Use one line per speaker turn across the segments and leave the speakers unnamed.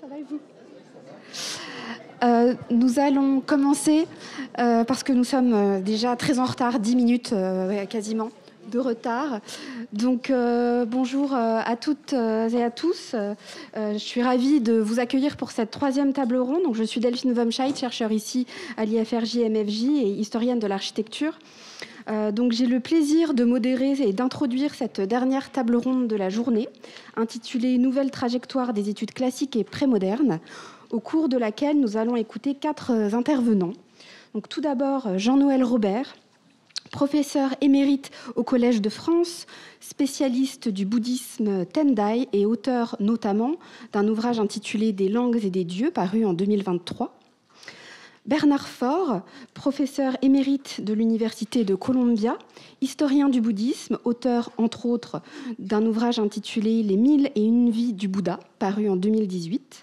Ça va et vous ? Nous allons commencer parce que nous sommes déjà très en retard, 10 minutes quasiment de retard. Donc bonjour à toutes et à tous. Je suis ravie de vous accueillir pour cette troisième table ronde. Donc, je suis Delphine Womscheid, chercheure ici à l'IFRJ-MFJ et historienne de l'architecture. Donc j'ai le plaisir de modérer et d'introduire cette dernière table ronde de la journée, intitulée « Nouvelle trajectoire des études classiques et prémodernes », au cours de laquelle nous allons écouter 4 intervenants. Donc, tout d'abord, Jean-Noël Robert, professeur émérite au Collège de France, spécialiste du bouddhisme Tendai et auteur notamment d'un ouvrage intitulé « Des langues et des dieux » paru en 2023. Bernard Faure, professeur émérite de l'Université de Columbia, historien du bouddhisme, auteur entre autres d'un ouvrage intitulé « Les 1001 vies du Bouddha » paru en 2018.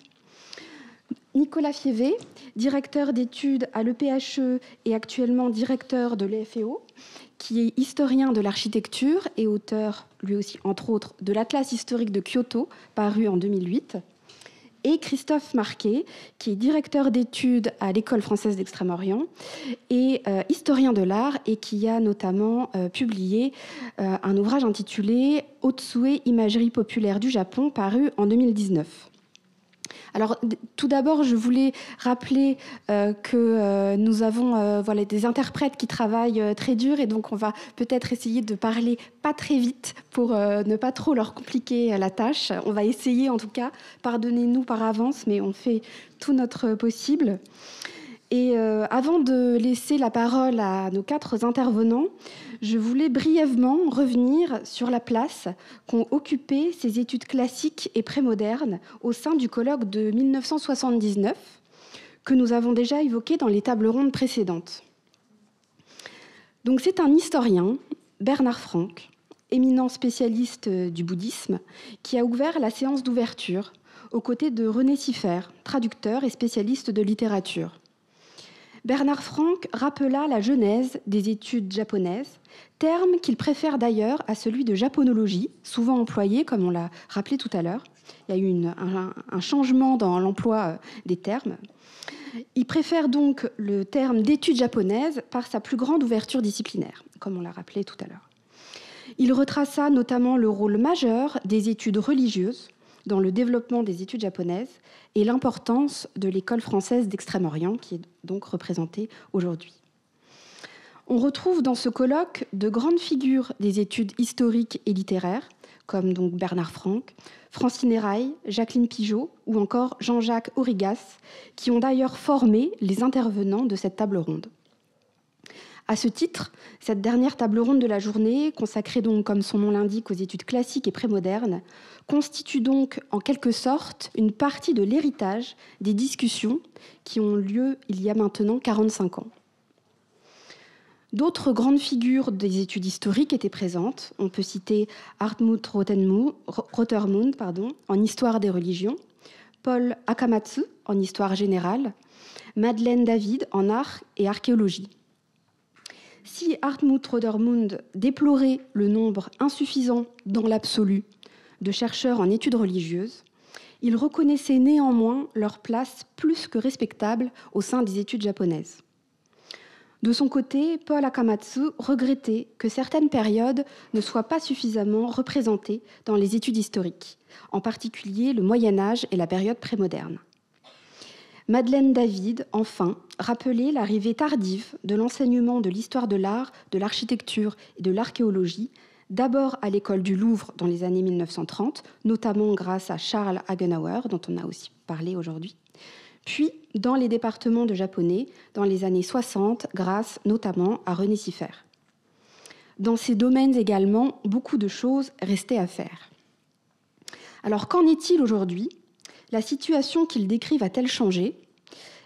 Nicolas Fievé, directeur d'études à l'EPHE et actuellement directeur de l'EFEO, qui est historien de l'architecture et auteur, lui aussi, entre autres, de l'Atlas historique de Kyoto, paru en 2008. Et Christophe Marquet, qui est directeur d'études à l'École française d'Extrême-Orient et historien de l'art, et qui a notamment publié un ouvrage intitulé « Otsue, imagerie populaire du Japon », paru en 2019. Alors, tout d'abord, je voulais rappeler que nous avons des interprètes qui travaillent très dur, et donc on va peut-être essayer de parler pas très vite pour ne pas trop leur compliquer la tâche. On va essayer, en tout cas, pardonnez-nous par avance, mais on fait tout notre possible. Et avant de laisser la parole à nos 4 intervenants, je voulais brièvement revenir sur la place qu'ont occupée ces études classiques et prémodernes au sein du colloque de 1979, que nous avons déjà évoqué dans les tables rondes précédentes. Donc c'est un historien, Bernard Franck, éminent spécialiste du bouddhisme, qui a ouvert la séance d'ouverture aux côtés de René Siffer, traducteur et spécialiste de littérature. Bernard Franck rappela la genèse des études japonaises, terme qu'il préfère d'ailleurs à celui de japonologie, souvent employé, comme on l'a rappelé tout à l'heure. Il y a eu un changement dans l'emploi des termes. Il préfère donc le terme d'études japonaises par sa plus grande ouverture disciplinaire, comme on l'a rappelé tout à l'heure. Il retraça notamment le rôle majeur des études religieuses dans le développement des études japonaises et l'importance de l'école française d'Extrême-Orient, qui est donc représentée aujourd'hui. On retrouve dans ce colloque de grandes figures des études historiques et littéraires, comme donc Bernard Franck, Francine Eraille, Jacqueline Pigeot ou encore Jean-Jacques Aurigas, qui ont d'ailleurs formé les intervenants de cette table ronde. À ce titre, cette dernière table ronde de la journée, consacrée donc, comme son nom l'indique, aux études classiques et prémodernes, constitue donc en quelque sorte une partie de l'héritage des discussions qui ont lieu il y a maintenant 45 ans. D'autres grandes figures des études historiques étaient présentes. On peut citer Hartmut Rotermund en histoire des religions, Paul Akamatsu en histoire générale, Madeleine David en art et archéologie. Si Hartmut Rotermund déplorait le nombre insuffisant dans l'absolu de chercheurs en études religieuses, il reconnaissait néanmoins leur place plus que respectable au sein des études japonaises. De son côté, Paul Akamatsu regrettait que certaines périodes ne soient pas suffisamment représentées dans les études historiques, en particulier le Moyen-Âge et la période prémoderne. Madeleine David, enfin, rappelait l'arrivée tardive de l'enseignement de l'histoire de l'art, de l'architecture et de l'archéologie, d'abord à l'école du Louvre dans les années 1930, notamment grâce à Charles Hagenauer, dont on a aussi parlé aujourd'hui, puis dans les départements de japonais dans les années 60, grâce notamment à René Siffer. Dans ces domaines également, beaucoup de choses restaient à faire. Alors qu'en est-il aujourd'hui ? La situation qu'ils décrivent a-t-elle changé ?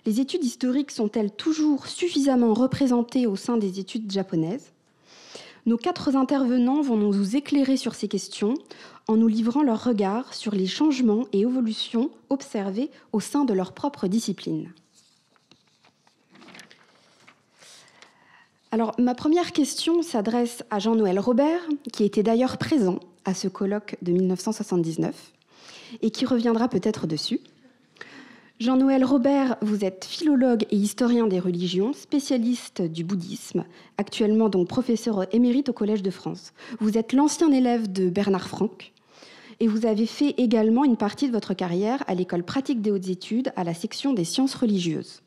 Les études historiques sont-elles toujours suffisamment représentées au sein des études japonaises ? Nos 4 intervenants vont nous éclairer sur ces questions en nous livrant leur regard sur les changements et évolutions observés au sein de leur propre discipline. Alors, ma première question s'adresse à Jean-Noël Robert, qui était d'ailleurs présent à ce colloque de 1979 et qui reviendra peut-être dessus. Jean-Noël Robert, vous êtes philologue et historien des religions, spécialiste du bouddhisme, actuellement donc professeur émérite au Collège de France. Vous êtes l'ancien élève de Bernard Franck et vous avez fait également une partie de votre carrière à l'École pratique des hautes études à la section des sciences religieuses.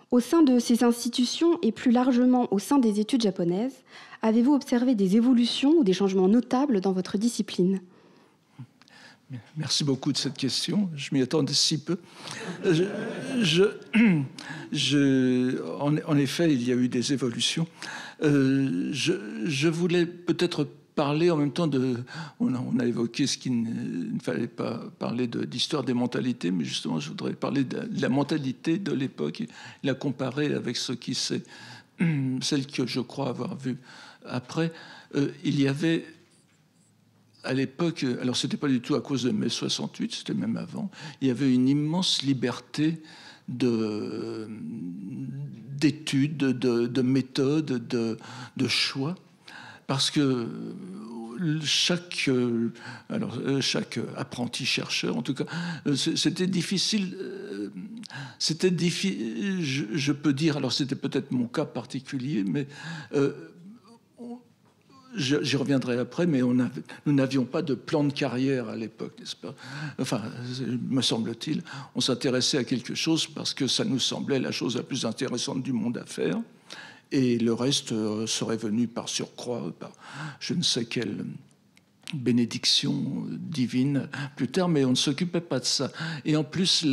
Au sein de ces institutions et plus largement au sein des études japonaises, avez-vous observé des évolutions ou des changements notables dans votre discipline ?
Merci beaucoup de cette question. Je m'y attendais si peu. En effet, il y a eu des évolutions. Je voulais peut-être parler en même temps de... On a évoqué ce qu'il ne fallait pas parler d'histoire des mentalités, mais justement, je voudrais parler de la mentalité de l'époque et la comparer avec ce qui c'est, celle que je crois avoir vue après. Il y avait... À l'époque, alors c'était pas du tout à cause de mai 68, c'était même avant, il y avait une immense liberté d'études, de méthodes, de choix, parce que chaque apprenti chercheur, en tout cas, c'était difficile. Je peux dire, alors c'était peut-être mon cas particulier, mais j'y reviendrai après, mais nous n'avions pas de plan de carrière à l'époque, n'est-ce pas? Enfin, me semble-t-il, on s'intéressait à quelque chose parce que ça nous semblait la chose la plus intéressante du monde à faire, et le reste serait venu par surcroît, par je ne sais quelle bénédiction divine plus tard, mais on ne s'occupait pas de ça. Et en plus,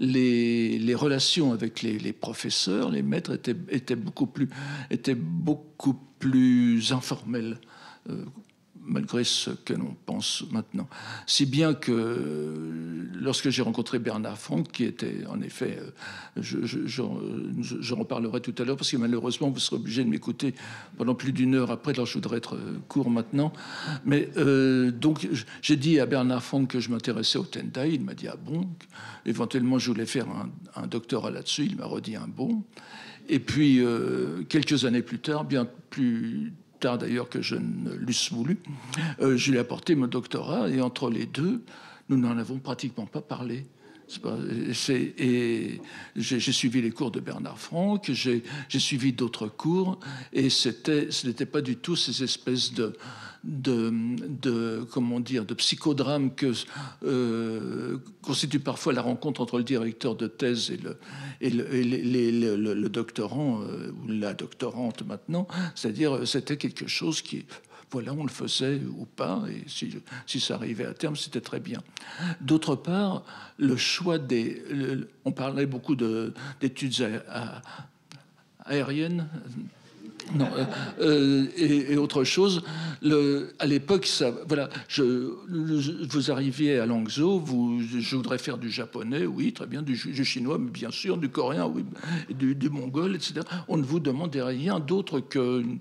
les relations avec les professeurs, les maîtres, étaient beaucoup plus informelles, malgré ce que l'on pense maintenant. Si bien que lorsque j'ai rencontré Bernard Franck, qui était en effet, j'en reparlerai tout à l'heure, parce que malheureusement vous serez obligé de m'écouter pendant plus d'une heure après, alors je voudrais être court maintenant. Mais donc j'ai dit à Bernard Franck que je m'intéressais au Tendai, il m'a dit ah bon, éventuellement je voulais faire un doctorat là-dessus, il m'a redit un bon. Et puis quelques années plus tard, bien plus tard d'ailleurs que je ne l'eusse voulu, je lui ai apporté mon doctorat, et entre les deux, nous n'en avons pratiquement pas parlé. Et j'ai suivi les cours de Bernard Franck, j'ai suivi d'autres cours, et ce n'était pas du tout ces espèces comment dire, de psychodrame que constitue parfois la rencontre entre le directeur de thèse et le doctorant ou la doctorante maintenant. C'est-à-dire, c'était quelque chose qui, voilà, on le faisait ou pas, et si ça arrivait à terme, c'était très bien. D'autre part, le choix on parlait beaucoup d'études aériennes. Non, et autre chose. À l'époque, voilà, vous arriviez à Langzhou, je voudrais faire du japonais, oui, très bien, du chinois, mais bien sûr, du coréen, oui, du mongol, etc. On ne vous demandait rien d'autre qu'une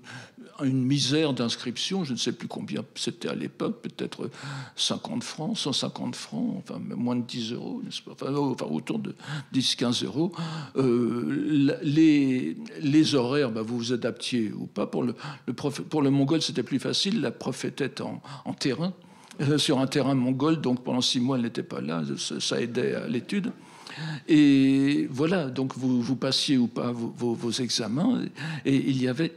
misère d'inscription, je ne sais plus combien c'était à l'époque, peut-être 50 francs, 150 francs, enfin moins de 10 euros, n'est-ce pas, enfin autour de 10-15 euros. Les horaires, vous vous adaptiez ou pas. Pour le mongol, c'était plus facile. La prof était en terrain, sur un terrain mongol, donc pendant 6 mois, elle n'était pas là. Ça aidait à l'étude. Et voilà, donc vous passiez ou pas vos examens, et il n'y avait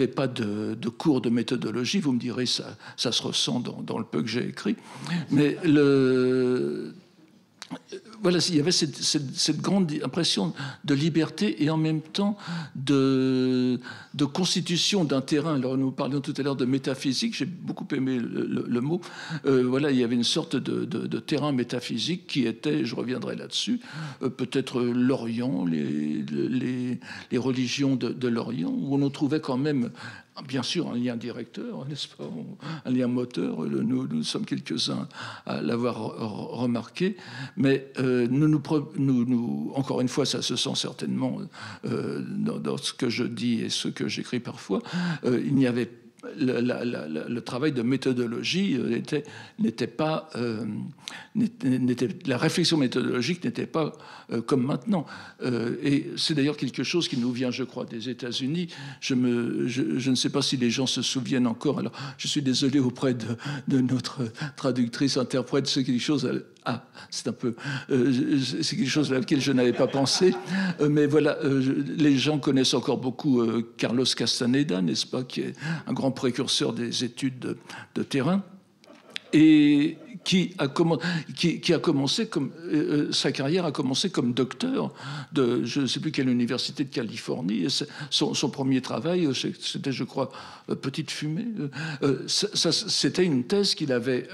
pas de cours de méthodologie. Vous me direz, ça se ressent dans le peu que j'ai écrit, mais voilà, il y avait cette grande impression de liberté et en même temps de constitution d'un terrain. Alors nous parlions tout à l'heure de métaphysique, j'ai beaucoup aimé le mot. Voilà, il y avait une sorte de terrain métaphysique qui était, je reviendrai là-dessus, peut-être l'Orient, les religions de l'Orient, où on trouvait quand même, bien sûr, un lien directeur, n'est-ce pas, un lien moteur. Nous sommes quelques-uns à l'avoir remarqué, mais encore une fois, ça se sent certainement dans ce que je dis et ce que j'écris parfois. Il n'y avait le travail de méthodologie n'était pas la réflexion méthodologique n'était pas comme maintenant, et c'est d'ailleurs quelque chose qui nous vient, je crois, des États-Unis. Je ne sais pas si les gens se souviennent encore, alors je suis désolé auprès de notre traductrice interprète, c'est quelque chose Ah, c'est un peu, c'est quelque chose à laquelle je n'avais pas pensé, mais voilà, les gens connaissent encore beaucoup Carlos Castaneda, n'est-ce pas, qui est un grand précurseur des études de terrain, et qui a commencé comme sa carrière a commencé comme docteur de je ne sais plus quelle université de Californie. Et son premier travail, c'était, je crois, Petite Fumée. C'était une thèse qu'il avait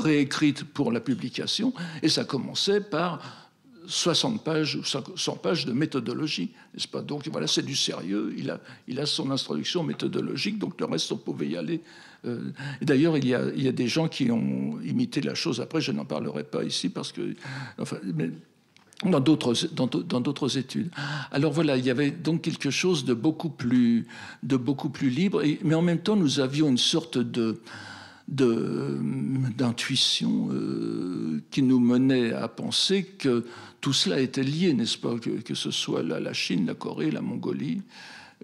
réécrite pour la publication, et ça commençait par 60 pages ou 100 pages de méthodologie, n'est-ce pas? Donc voilà, c'est du sérieux. Il a son introduction méthodologique, donc le reste, on pouvait y aller. D'ailleurs, il y a des gens qui ont imité la chose. Après, je n'en parlerai pas ici parce que, enfin, mais dans d'autres études. Alors voilà, il y avait donc quelque chose de beaucoup plus libre, mais en même temps, nous avions une sorte d'intuition qui nous menait à penser que tout cela était lié, n'est-ce pas, que ce soit la Chine, la Corée, la Mongolie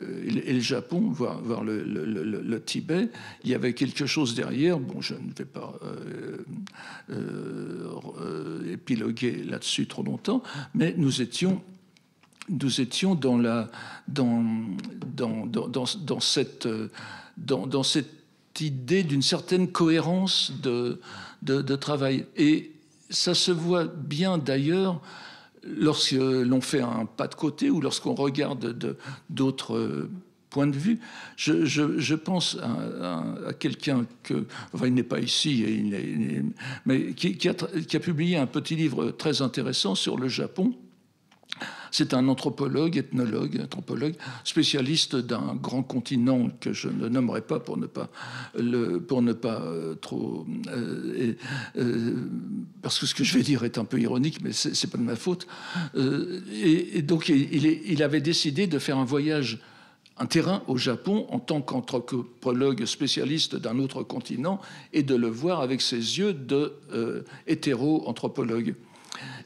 et le Japon, voire le Tibet. Il y avait quelque chose derrière. Bon, je ne vais pas épiloguer là-dessus trop longtemps, mais nous étions dans cette idée d'une certaine cohérence de travail. Et ça se voit bien d'ailleurs lorsque l'on fait un pas de côté ou lorsqu'on regarde d'autres points de vue. Je pense à quelqu'un enfin, il n'est pas ici, mais qui a publié un petit livre très intéressant sur le Japon. C'est un anthropologue, anthropologue, spécialiste d'un grand continent que je ne nommerai pas pour ne pas trop... parce que ce que je vais dire est un peu ironique, mais c'est pas de ma faute. Et donc, il avait décidé de faire un terrain au Japon en tant qu'anthropologue spécialiste d'un autre continent et de le voir avec ses yeux de hétéro-anthropologue.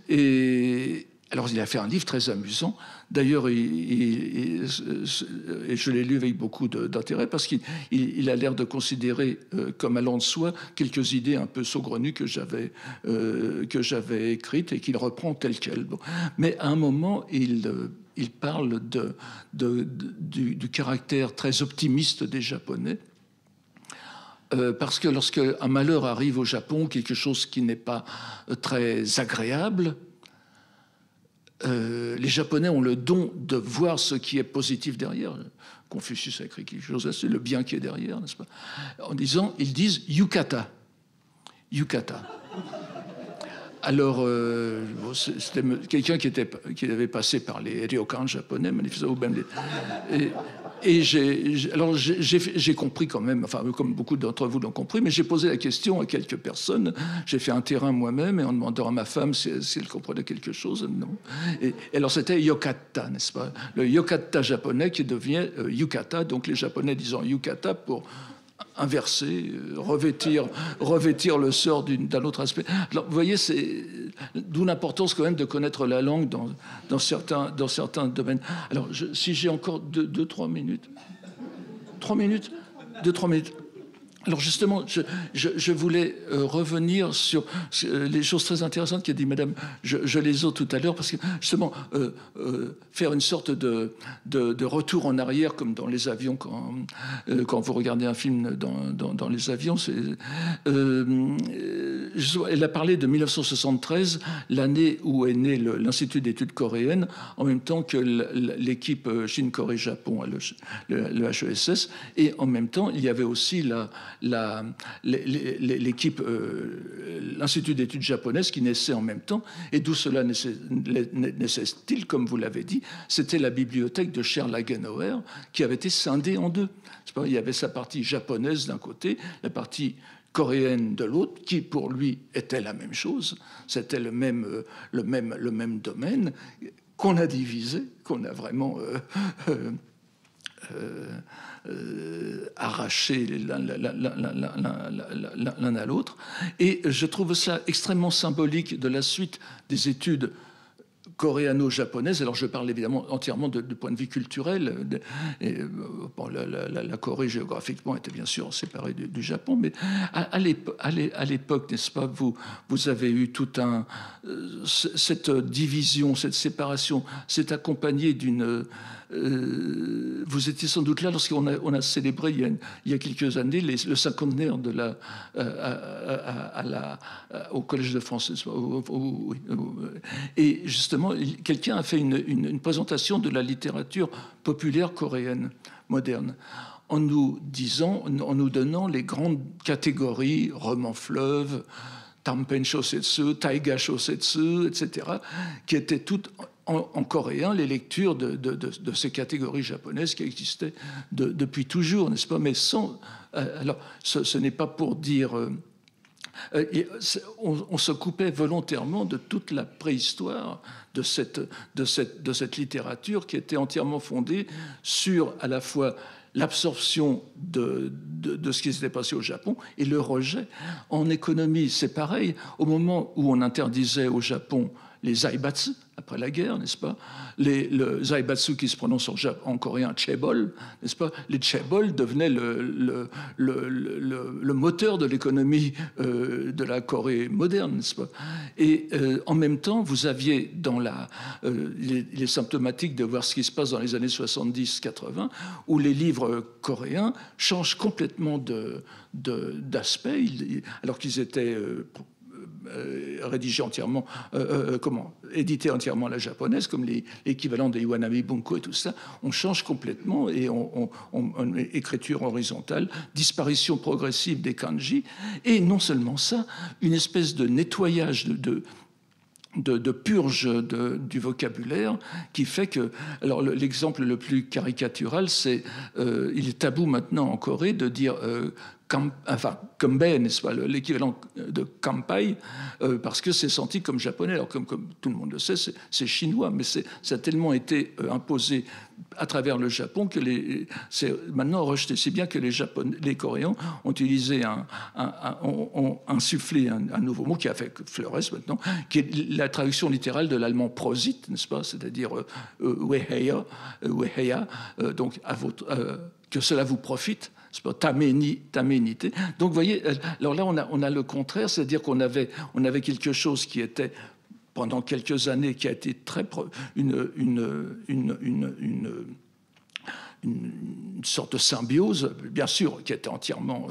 Et alors, il a fait un livre très amusant. D'ailleurs, et je l'ai lu avec beaucoup d'intérêt parce qu'il a l'air de considérer comme allant de soi quelques idées un peu saugrenues que j'avais écrites et qu'il reprend telles quelles. Bon. Mais à un moment, il parle du caractère très optimiste des Japonais. Parce que lorsqu'un malheur arrive au Japon, quelque chose qui n'est pas très agréable, les Japonais ont le don de voir ce qui est positif derrière. Confucius a écrit quelque chose, c'est le bien qui est derrière, n'est-ce pas? Ils disent yukata. Yukata. Alors, c'était quelqu'un qui avait passé par les ryokan japonais, manifestement, et j'ai compris quand même, enfin, comme beaucoup d'entre vous l'ont compris, mais j'ai posé la question à quelques personnes. J'ai fait un terrain moi-même et en demandant à ma femme si elle comprenait quelque chose, non. Et alors, c'était yokata, n'est-ce pas? Le yokata japonais qui devient yukata, donc les Japonais disant yukata pour inverser, revêtir le sort d'un autre aspect. Alors, vous voyez, c'est d'où l'importance quand même de connaître la langue dans certains domaines. Alors, si j'ai encore 2-3 minutes... 3 minutes 2-3 minutes. Alors justement, je voulais revenir sur les choses très intéressantes qu'a dit Madame Joliot tout à l'heure, parce que justement, faire une sorte de retour en arrière, comme dans les avions, quand vous regardez un film dans les avions, elle a parlé de 1973, l'année où est né l'Institut d'études coréennes, en même temps que l'équipe Chine-Corée-Japon, le HESS, et en même temps, il y avait aussi l'équipe, l'Institut d'études japonaises qui naissait en même temps. Et d'où cela naissait-il, comme vous l'avez dit? C'était la bibliothèque de Scherlagenauer qui avait été scindée en deux. Il y avait sa partie japonaise d'un côté, la partie coréenne de l'autre, qui pour lui était la même chose. C'était le même domaine qu'on a divisé, qu'on a vraiment arrachés l'un à l'autre. Et je trouve ça extrêmement symbolique de la suite des études coréano-japonaise. Alors je parle évidemment entièrement du point de vue culturel. La Corée géographiquement était bien sûr séparée du Japon, mais à l'époque, n'est-ce pas, vous avez eu cette division, cette séparation, s'est accompagnée d'une... vous étiez sans doute là lorsqu'on a célébré il y a quelques années le cinquantenaire au Collège de France. Et justement, quelqu'un a fait une présentation de la littérature populaire coréenne moderne en nous donnant les grandes catégories, roman fleuve, Tampen Shosetsu, Taiga Shosetsu, etc., qui étaient toutes en coréen les lectures de ces catégories japonaises qui existaient depuis toujours, n'est-ce pas? Mais alors, ce n'est pas pour dire... on se coupait volontairement de toute la préhistoire de cette littérature qui était entièrement fondée sur à la fois l'absorption de ce qui s'était passé au Japon et le rejet. En économie, c'est pareil. Au moment où on interdisait au Japon les zaibatsu, après la guerre, n'est-ce pas? Le zaibatsu qui se prononce en coréen chaebol, n'est-ce pas? Les chaebol devenaient le moteur de l'économie de la Corée moderne, n'est-ce pas? Et en même temps, vous aviez dans les symptomatiques de voir ce qui se passe dans les années 70-80, où les livres coréens changent complètement d'aspect, alors qu'ils étaient... rédigé entièrement, édité entièrement à la japonaise, comme l'équivalent des Iwanami Bunko et tout ça, on change complètement et on écriture horizontale, disparition progressive des kanji, et non seulement ça, une espèce de nettoyage de purge du vocabulaire qui fait que... Alors l'exemple le plus caricatural, c'est il est tabou maintenant en Corée de dire... kambe, n'est-ce pas, l'équivalent de kampai, parce que c'est senti comme japonais. Alors comme tout le monde le sait, c'est chinois, mais ça a tellement été imposé à travers le Japon que c'est maintenant rejeté. Si bien que les Coréens ont utilisé ont insufflé un nouveau mot qui a fait fleuresse maintenant, qui est la traduction littérale de l'allemand Prosit, n'est-ce pas, c'est-à-dire weheya, donc que cela vous profite. Taménité. Donc, vous voyez, alors là, on a le contraire, c'est-à-dire qu'on avait quelque chose qui était, pendant quelques années, qui a été une sorte de symbiose, bien sûr, qui était entièrement...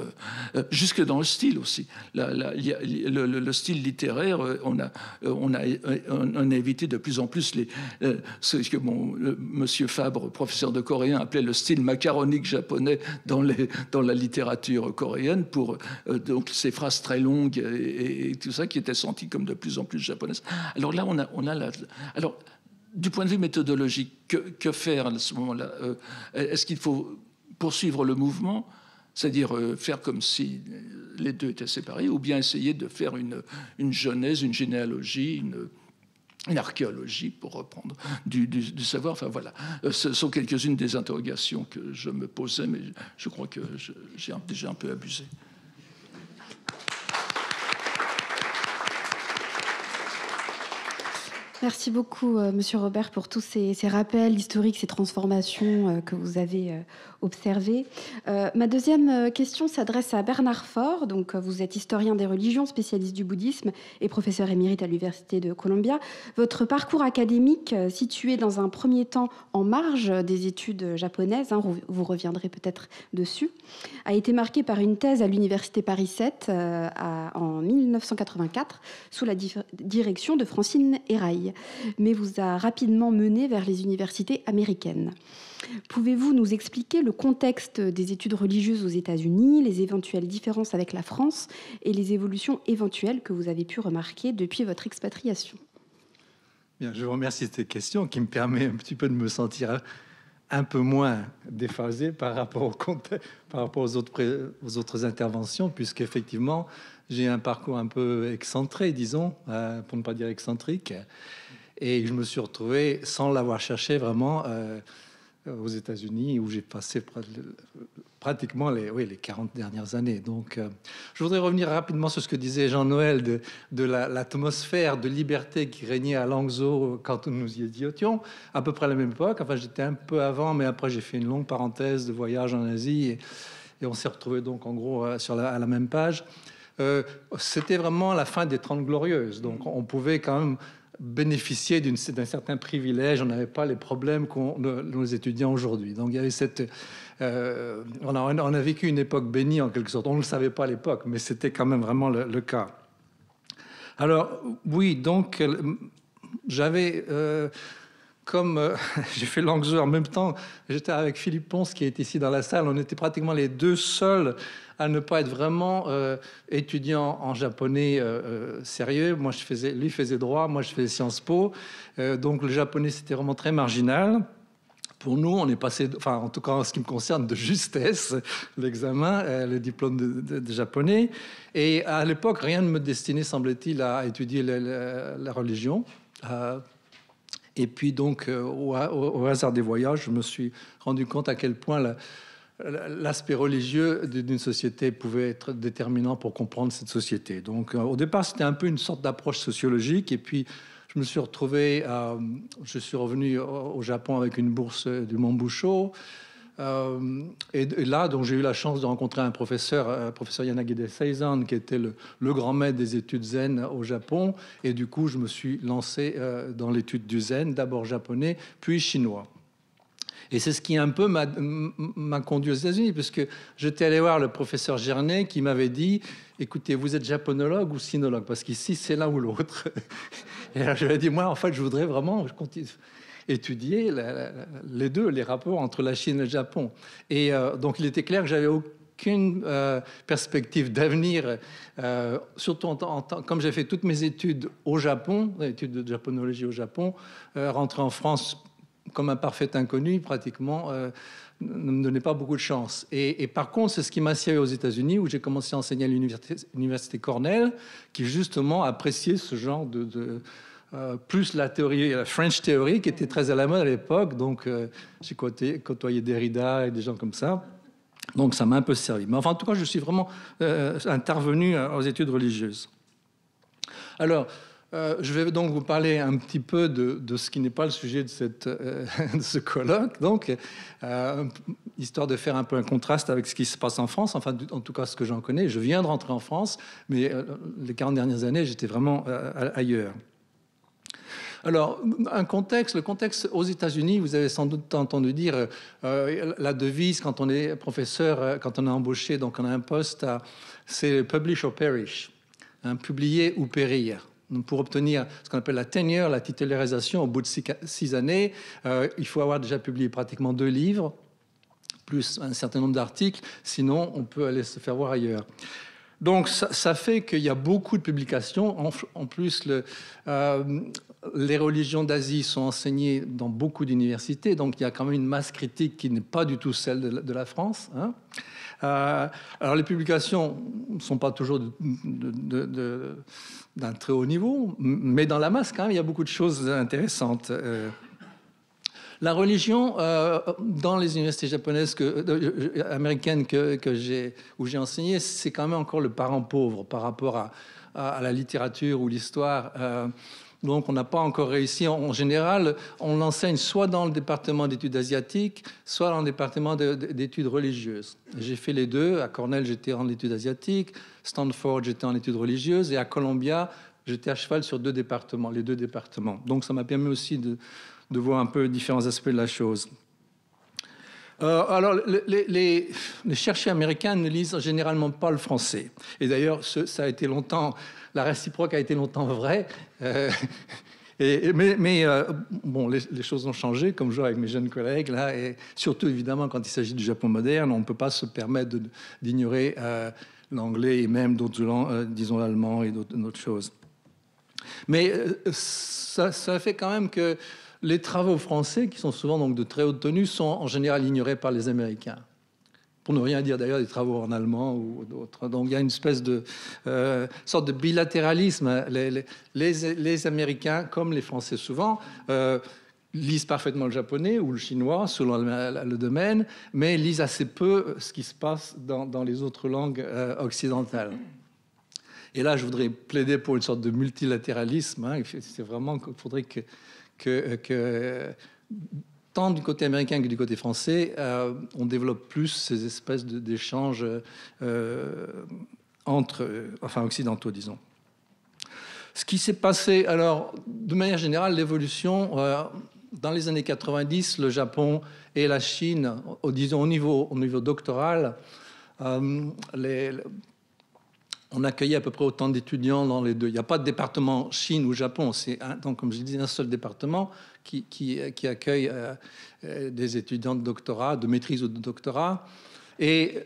jusque dans le style aussi. Le style littéraire, on a évité de plus en plus ce que monsieur Fabre, professeur de coréen, appelait le style macaronique japonais dans la littérature coréenne, pour donc ces phrases très longues et tout ça, qui étaient senties comme de plus en plus japonaises. Alors là, alors, du point de vue méthodologique, que faire à ce moment-là? Est-ce qu'il faut poursuivre le mouvement, c'est-à-dire faire comme si les deux étaient séparés, ou bien essayer de faire une genèse, une généalogie, une archéologie, pour reprendre du savoir? Enfin voilà, ce sont quelques-unes des interrogations que je me posais, mais je crois que j'ai déjà un peu abusé.
Merci beaucoup, Monsieur Robert, pour tous ces rappels historiques, ces transformations que vous avez observées. Ma deuxième question s'adresse à Bernard Faure. Donc, vous êtes historien des religions, spécialiste du bouddhisme et professeur émérite à l'Université de Columbia. Votre parcours académique, situé dans un premier temps en marge des études japonaises, vous reviendrez peut-être dessus, a été marqué par une thèse à l'Université Paris 7 en 1984, sous la direction de Francine Eraille, mais vous a rapidement mené vers les universités américaines. Pouvez-vous nous expliquer le contexte des études religieuses aux États-Unis, les éventuelles différences avec la France et les évolutions éventuelles que vous avez pu remarquer depuis votre expatriation?
Bien, je vous remercie de cette question qui me permet un petit peu de me sentir un peu moins déphasé par rapport aux autres interventions, puisqu'effectivement, j'ai un parcours un peu excentré, disons, pour ne pas dire excentrique. Et je me suis retrouvé, sans l'avoir cherché vraiment, aux États-Unis, où j'ai passé pratiquement les 40 dernières années. Donc, je voudrais revenir rapidement sur ce que disait Jean-Noël de l'atmosphère de liberté qui régnait à Langzhou quand nous y étions, à peu près à la même époque. Enfin, j'étais un peu avant, mais après, j'ai fait une longue parenthèse de voyage en Asie et on s'est retrouvés donc en gros à la même page. C'était vraiment la fin des 30 Glorieuses. Donc, on pouvait quand même bénéficier d'un certain privilège. On n'avait pas les problèmes qu'ont nos étudiants aujourd'hui. Donc, il y avait on a vécu une époque bénie en quelque sorte. On ne le savait pas à l'époque, mais c'était quand même vraiment le cas. Alors, oui, donc, j'avais... j'ai fait Langzhou en même temps, j'étais avec Philippe Ponce qui est ici dans la salle. On était pratiquement les deux seuls à ne pas être vraiment étudiant en japonais sérieux. Moi, lui faisait droit, moi je faisais Sciences Po. Donc le japonais, c'était vraiment très marginal. Pour nous, on est passé, enfin en tout cas en ce qui me concerne, de justesse l'examen, le diplôme de japonais. Et à l'époque, rien ne me destinait, semble-t-il, à étudier la religion. Et puis donc, au hasard des voyages, je me suis rendu compte à quel point l'aspect religieux d'une société pouvait être déterminant pour comprendre cette société. Donc, au départ, c'était un peu une sorte d'approche sociologique. Et puis, je me suis retrouvé, je suis revenu au Japon avec une bourse du Mont Busho. Et là, donc, j'ai eu la chance de rencontrer un professeur Yanagide Seizan, qui était le grand maître des études zen au Japon. Et du coup, je me suis lancé dans l'étude du zen, d'abord japonais, puis chinois. Et c'est ce qui un peu m'a conduit aux États-Unis, puisque j'étais allé voir le professeur Gernet qui m'avait dit « Écoutez, vous êtes japonologue ou sinologue ?» Parce qu'ici, c'est l'un ou l'autre. Et alors, je lui ai dit « Moi, en fait, je voudrais vraiment étudier les deux, les rapports entre la Chine et le Japon. » Et donc, il était clair que j'avais aucune perspective d'avenir, surtout comme j'ai fait toutes mes études au Japon, études de japonologie au Japon, rentrer en France comme un parfait inconnu, pratiquement, ne me donnait pas beaucoup de chance. Et par contre, c'est ce qui m'a attiré aux États-Unis, où j'ai commencé à enseigner à l'université Cornell, qui justement appréciait ce genre plus la théorie, la French Theory, qui était très à la mode à l'époque. Donc, j'ai côtoyé Derrida et des gens comme ça. Donc, ça m'a un peu servi. Mais enfin, en tout cas, je suis vraiment intervenu aux études religieuses. Alors, je vais donc vous parler un petit peu de ce qui n'est pas le sujet de ce colloque, donc, histoire de faire un peu un contraste avec ce qui se passe en France, enfin, en tout cas, ce que j'en connais. Je viens de rentrer en France, mais les 40 dernières années, j'étais vraiment ailleurs. Alors, le contexte aux États-Unis, vous avez sans doute entendu dire la devise quand on est professeur, quand on est embauché, donc on a un poste, c'est publish or perish, publier ou périr. Donc, pour obtenir ce qu'on appelle la tenure, la titularisation, au bout de 6 années, il faut avoir déjà publié pratiquement 2 livres, plus un certain nombre d'articles, sinon on peut aller se faire voir ailleurs. Donc ça fait qu'il y a beaucoup de publications. En plus, les religions d'Asie sont enseignées dans beaucoup d'universités, donc il y a quand même une masse critique qui n'est pas du tout celle de la France, hein. Alors les publications ne sont pas toujours d'un très haut niveau, mais dans la masse, quand même, il y a beaucoup de choses intéressantes. La religion, dans les universités japonaises américaines où j'ai enseigné, c'est quand même encore le parent pauvre par rapport à la littérature ou l'histoire. Donc, on n'a pas encore réussi. En général, on l'enseigne soit dans le département d'études asiatiques, soit dans le département d'études religieuses. J'ai fait les deux. À Cornell, j'étais en études asiatiques. Stanford, j'étais en études religieuses. Et à Columbia, j'étais à cheval sur les deux départements. Donc, ça m'a permis aussi de voir un peu les différents aspects de la chose. Alors, les chercheurs américains ne lisent généralement pas le français. Et d'ailleurs, ça a été longtemps... La réciproque a été longtemps vraie. Mais les choses ont changé, comme je vois avec mes jeunes collègues, là, et surtout, évidemment, quand il s'agit du Japon moderne, on ne peut pas se permettre d'ignorer l'anglais et même d'autres langues, disons l'allemand et d'autres choses. Mais ça fait quand même que les travaux français, qui sont souvent donc de très haute tenue, sont en général ignorés par les Américains. Pour ne rien dire d'ailleurs des travaux en allemand ou d'autres. Donc il y a une espèce de sorte de bilatéralisme. Les Américains, comme les Français souvent, lisent parfaitement le japonais ou le chinois, selon le domaine, mais lisent assez peu ce qui se passe dans les autres langues occidentales. Et là, je voudrais plaider pour une sorte de multilatéralisme. Hein. C'est vraiment qu'il faudrait que tant du côté américain que du côté français, on développe plus ces espèces d'échanges occidentaux, disons. Ce qui s'est passé, alors, de manière générale, l'évolution, dans les années 90, le Japon et la Chine, disons au niveau doctoral, on accueillait à peu près autant d'étudiants dans les deux. Il n'y a pas de département Chine ou Japon, c'est donc, comme je disais, un seul département qui accueille des étudiants de doctorat, de maîtrise ou de doctorat. Et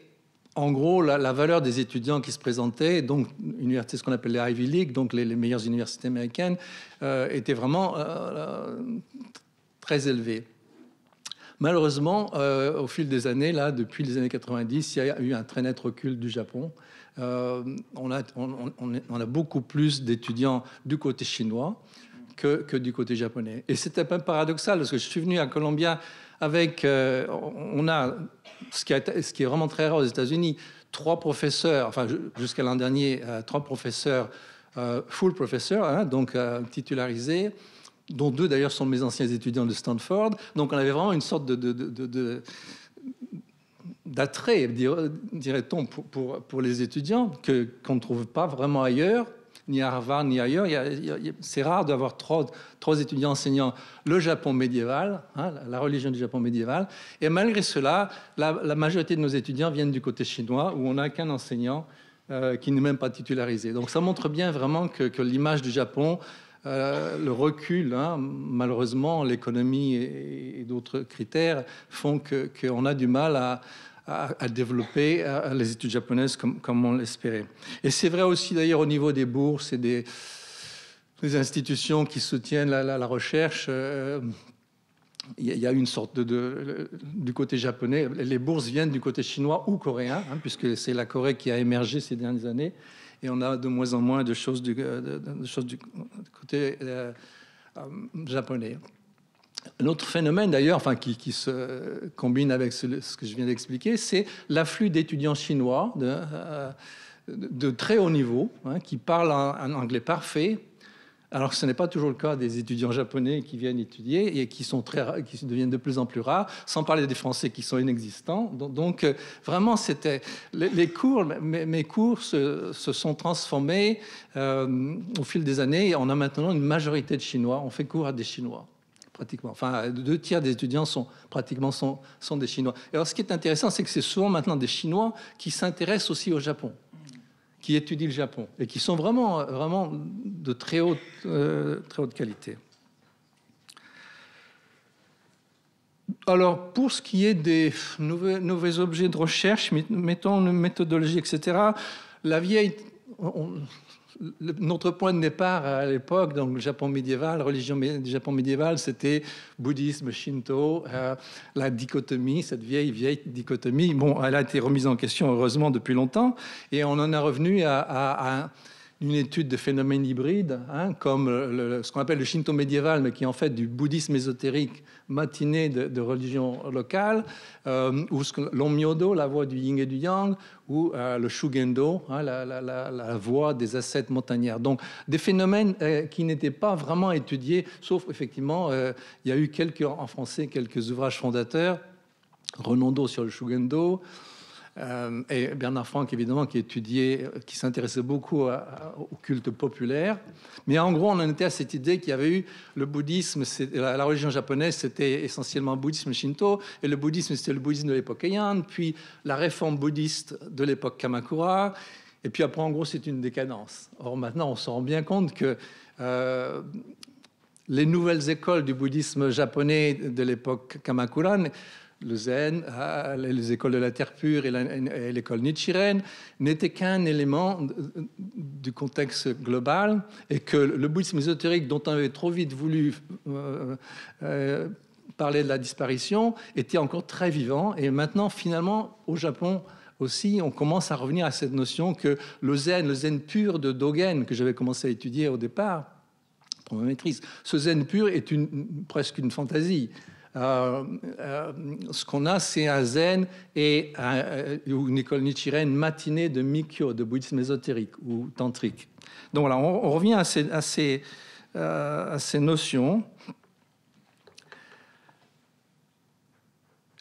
en gros, la valeur des étudiants qui se présentaient, donc université, ce qu'on appelle les Ivy League, donc les meilleures universités américaines, était vraiment très élevée. Malheureusement, au fil des années, là, depuis les années 90, il y a eu un très net recul du Japon. On a beaucoup plus d'étudiants du côté chinois que du côté japonais. Et c'était un peu paradoxal, parce que je suis venu à Columbia avec... on a ce qui est vraiment très rare aux États-Unis, 3 professeurs, enfin jusqu'à l'an dernier, 3 professeurs, full professeurs, hein, donc titularisés, dont 2 d'ailleurs sont mes anciens étudiants de Stanford. Donc on avait vraiment une sorte d'attrait, dirait-on, pour les étudiants qu'on ne trouve pas vraiment ailleurs, ni à Harvard, ni ailleurs. C'est rare d'avoir 3 étudiants enseignant le Japon médiéval, hein, la religion du Japon médiéval. Et malgré cela, la majorité de nos étudiants viennent du côté chinois, où on n'a qu'un enseignant qui n'est même pas titularisé. Donc ça montre bien vraiment que l'image du Japon, le recul, hein, malheureusement, l'économie et d'autres critères font qu'on a du mal à développer les études japonaises comme on l'espérait. Et c'est vrai aussi d'ailleurs au niveau des bourses et des les institutions qui soutiennent la recherche. Il y a une sorte du côté japonais. Les bourses viennent du côté chinois ou coréen, hein, puisque c'est la Corée qui a émergé ces dernières années. Et on a de moins en moins de choses du côté japonais. Un autre phénomène, d'ailleurs, enfin, qui se combine avec ce que je viens d'expliquer, c'est l'afflux d'étudiants chinois de très haut niveau, hein, qui parlent un anglais parfait, alors que ce n'est pas toujours le cas des étudiants japonais qui viennent étudier et qui deviennent de plus en plus rares, sans parler des Français qui sont inexistants. Donc vraiment, c'était les cours, mes cours se sont transformés au fil des années. On a maintenant une majorité de Chinois. On fait cours à des Chinois. Pratiquement. Enfin, 2 tiers des étudiants sont des Chinois. Et alors, ce qui est intéressant, c'est que c'est souvent maintenant des Chinois qui s'intéressent aussi au Japon, qui étudient le Japon et qui sont vraiment de très haute qualité. Alors, pour ce qui est des nouveaux objets de recherche, mettons une méthodologie, etc., la vieille... Notre point de départ à l'époque, donc le Japon médiéval, religion du Japon médiéval, c'était bouddhisme, shinto, la dichotomie, cette vieille dichotomie. Bon, elle a été remise en question heureusement depuis longtemps, et on en est revenu à une étude de phénomènes hybrides, hein, comme ce qu'on appelle le shinto médiéval, mais qui est en fait du bouddhisme ésotérique matiné de religion locale, ou l'onmyodo, la voie du yin et du yang, ou le shugendo, hein, la voie des ascètes montagnards. Donc des phénomènes qui n'étaient pas vraiment étudiés, sauf effectivement, il y a eu en français quelques ouvrages fondateurs, Renaudot sur le shugendo, et Bernard Franck, évidemment, qui s'intéressait beaucoup au culte populaire. Mais en gros, on en était à cette idée qu'il y avait eu le bouddhisme, la religion japonaise, c'était essentiellement bouddhisme shinto, et le bouddhisme, c'était le bouddhisme de l'époque Heian, puis la réforme bouddhiste de l'époque Kamakura, et puis après, en gros, c'est une décadence. Or, maintenant, on se rend bien compte que les nouvelles écoles du bouddhisme japonais de l'époque Kamakura, le zen, les écoles de la terre pure et l'école nichiren n'étaient qu'un élément du contexte global, et que le bouddhisme ésotérique, dont on avait trop vite voulu parler de la disparition, était encore très vivant. Et maintenant, finalement, au Japon aussi, on commence à revenir à cette notion que le zen pur de Dogen, que j'avais commencé à étudier au départ, qu'on maîtrise. Ce zen pur est presque une fantaisie. Ce qu'on a, c'est un zen et une école nichiren matinée de Mikyo, de bouddhisme ésotérique ou tantrique. Donc voilà, on revient à ces notions.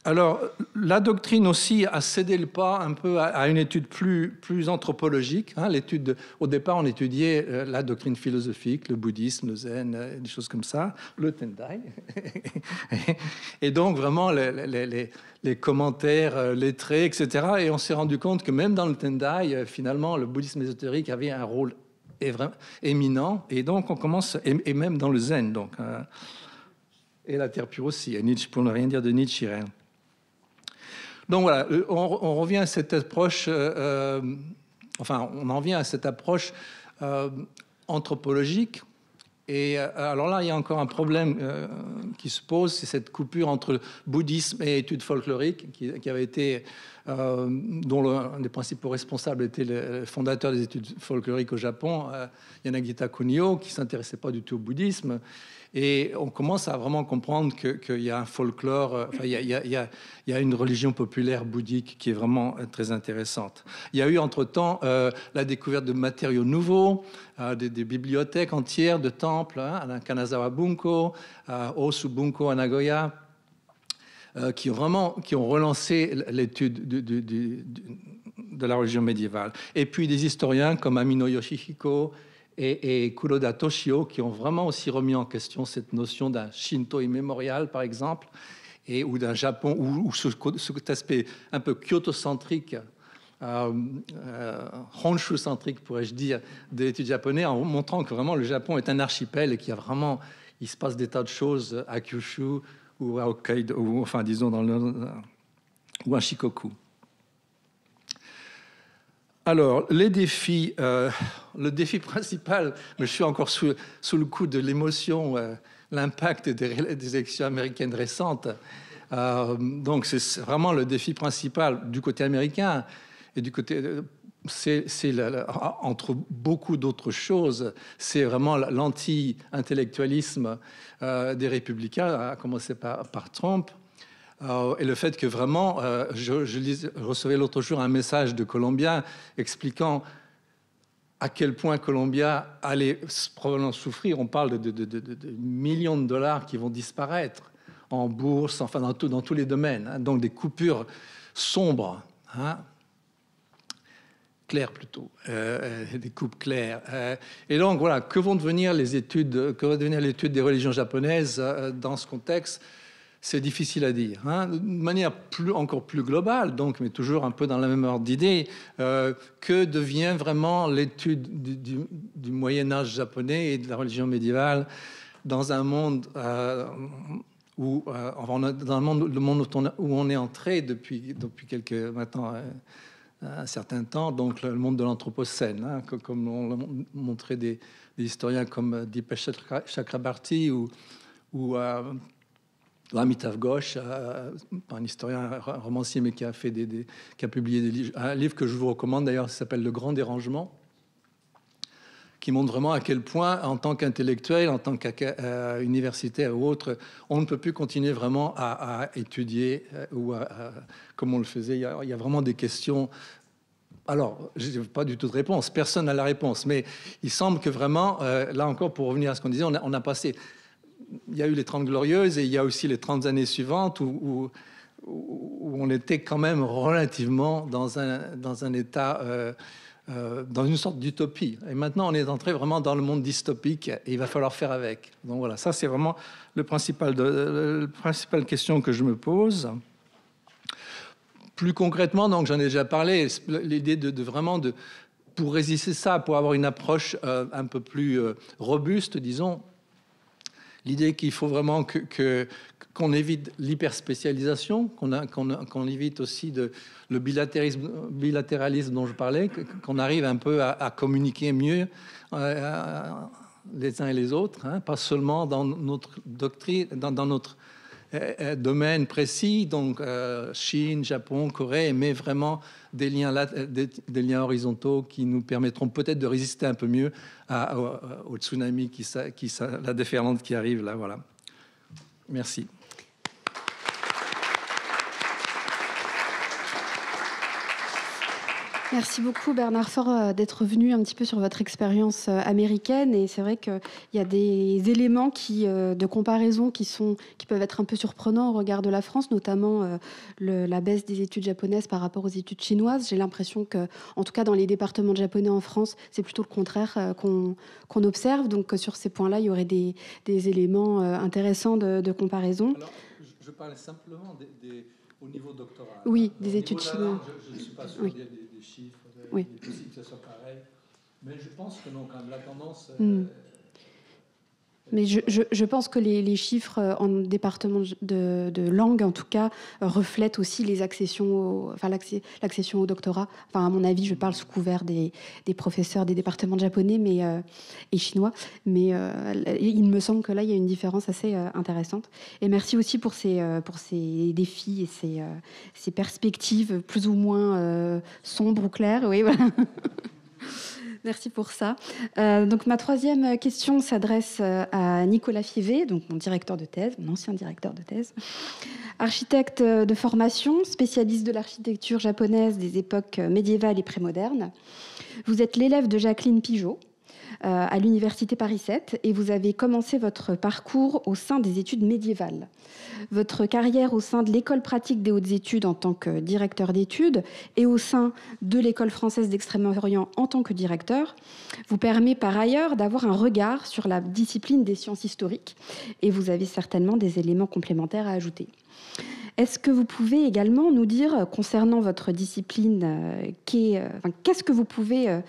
Alors, la doctrine aussi a cédé le pas un peu à une étude plus anthropologique. Au départ, on étudiait la doctrine philosophique, le bouddhisme, le zen, des choses comme ça, le tendai. Et donc, vraiment, les commentaires lettrés, etc. Et on s'est rendu compte que même dans le tendai, finalement, le bouddhisme ésotérique avait un rôle éminent. Et donc, on commence, et même dans le zen, donc, et la terre pure aussi, et Nietzsche, pour ne rien dire de Nichiren. Donc voilà, on revient à cette approche, on en vient à cette approche anthropologique. Et alors là, il y a encore un problème qui se pose, c'est cette coupure entre bouddhisme et études folkloriques, qui avait été, dont un des principaux responsables était le fondateur des études folkloriques au Japon, Yanagita Kunio, qui ne s'intéressait pas du tout au bouddhisme. Et on commence à vraiment comprendre qu'il y a un folklore, il y a une religion populaire bouddhique qui est vraiment très intéressante. Il y a eu entre-temps la découverte de matériaux nouveaux, des bibliothèques entières de temples, à Kanazawa Bunko, à Osu Bunko à Nagoya, qui ont relancé l'étude de la religion médiévale. Et puis des historiens comme Amino Yoshihiko et Kuroda Toshio, qui ont vraiment aussi remis en question cette notion d'un Shinto immémorial, par exemple, ou d'un Japon, ou cet aspect un peu kyoto-centrique, Honshu-centrique, pourrais-je dire, de l'étude japonaise, en montrant que vraiment le Japon est un archipel et qu'il y a vraiment, il se passe des tas de choses à Kyushu ou à Hokkaido, ou enfin disons ou à Shikoku. Alors, les défis, le défi principal, mais je suis encore sous le coup de l'émotion, l'impact des élections américaines récentes. Donc, c'est vraiment le défi principal du côté américain et du côté, entre beaucoup d'autres choses, c'est vraiment l'anti-intellectualisme des républicains, à commencer par Trump. Et le fait que vraiment, je recevais l'autre jour un message de Columbia expliquant à quel point Columbia allait probablement souffrir. On parle de millions de dollars qui vont disparaître en bourse, enfin dans tous les domaines. Hein, donc des coupures sombres, claires plutôt, des coupes claires. Et donc voilà, que vont devenir l'étude des religions japonaises dans ce contexte? C'est difficile à dire. De manière encore plus globale, donc, mais toujours un peu dans la même ordre d'idée, que devient vraiment l'étude du Moyen-Âge japonais et de la religion médiévale dans un monde où on est entré depuis maintenant un certain temps, donc le monde de l'anthropocène, comme l'ont montré des historiens comme Dipesh Chakrabarty ou Amitav Ghosh, un historien, un romancier, mais qui a publié un livre que je vous recommande d'ailleurs, qui s'appelle Le Grand Dérangement, qui montre vraiment à quel point, en tant qu'intellectuel, en tant qu'universitaire ou autre, on ne peut plus continuer vraiment à étudier comme on le faisait. Il y a vraiment des questions. Alors, je n'ai pas du tout de réponse, personne n'a la réponse, mais il semble que vraiment, là encore, pour revenir à ce qu'on disait, on a passé. Il y a eu les 30 Glorieuses et il y a aussi les 30 années suivantes où on était quand même relativement dans un état, dans une sorte d'utopie. Et maintenant, on est entré vraiment dans le monde dystopique et il va falloir faire avec. Donc voilà, ça c'est vraiment la principale question que je me pose. Plus concrètement, donc j'en ai déjà parlé, l'idée pour résister ça, pour avoir une approche un peu plus robuste, disons, l'idée qu'il faut vraiment qu'on évite l'hyperspécialisation, qu'on évite aussi le bilatéralisme dont je parlais, qu'on arrive un peu à communiquer mieux les uns et les autres, pas seulement dans notre doctrine, dans notre domaines précis, donc Chine, Japon, Corée, mais vraiment des liens horizontaux qui nous permettront peut-être de résister un peu mieux au tsunami, la déferlante qui arrive là. Voilà. Merci.
Merci beaucoup Bernard Faure d'être venu un petit peu sur votre expérience américaine, et c'est vrai qu'il y a des éléments de comparaison qui peuvent être un peu surprenants au regard de la France, notamment la baisse des études japonaises par rapport aux études chinoises. J'ai l'impression que, en tout cas dans les départements de japonais en France, c'est plutôt le contraire qu'on observe. Donc sur ces points-là, il y aurait des éléments intéressants de comparaison.
Alors, je parle simplement au niveau doctoral.
Oui, des études chinoises.
Je ne suis pas sûr des chiffres,
oui.
Il est possible que ce soit pareil. Mais je pense que non, quand même, la tendance...
Mais je pense que les chiffres en département de langue, en tout cas, reflètent aussi les accessions, l'accession au doctorat. Enfin, à mon avis, je parle sous couvert des professeurs des départements de japonais et chinois. Mais il me semble que là, il y a une différence assez intéressante. Et merci aussi pour ces défis et ces perspectives plus ou moins sombres ou claires. Oui, voilà. Merci pour ça. Donc ma troisième question s'adresse à Nicolas Fievé, donc mon directeur de thèse, mon ancien directeur de thèse. Architecte de formation, spécialiste de l'architecture japonaise des époques médiévales et prémodernes. Vous êtes l'élève de Jacqueline Pigeot à l'université Paris 7 et vous avez commencé votre parcours au sein des études médiévales. Votre carrière au sein de l'école pratique des hautes études en tant que directeur d'études et au sein de l'école française d'Extrême-Orient en tant que directeur vous permet par ailleurs d'avoir un regard sur la discipline des sciences historiques, et vous avez certainement des éléments complémentaires à ajouter. Est-ce que vous pouvez également nous dire, concernant votre discipline, qu'est-ce que vous pouvez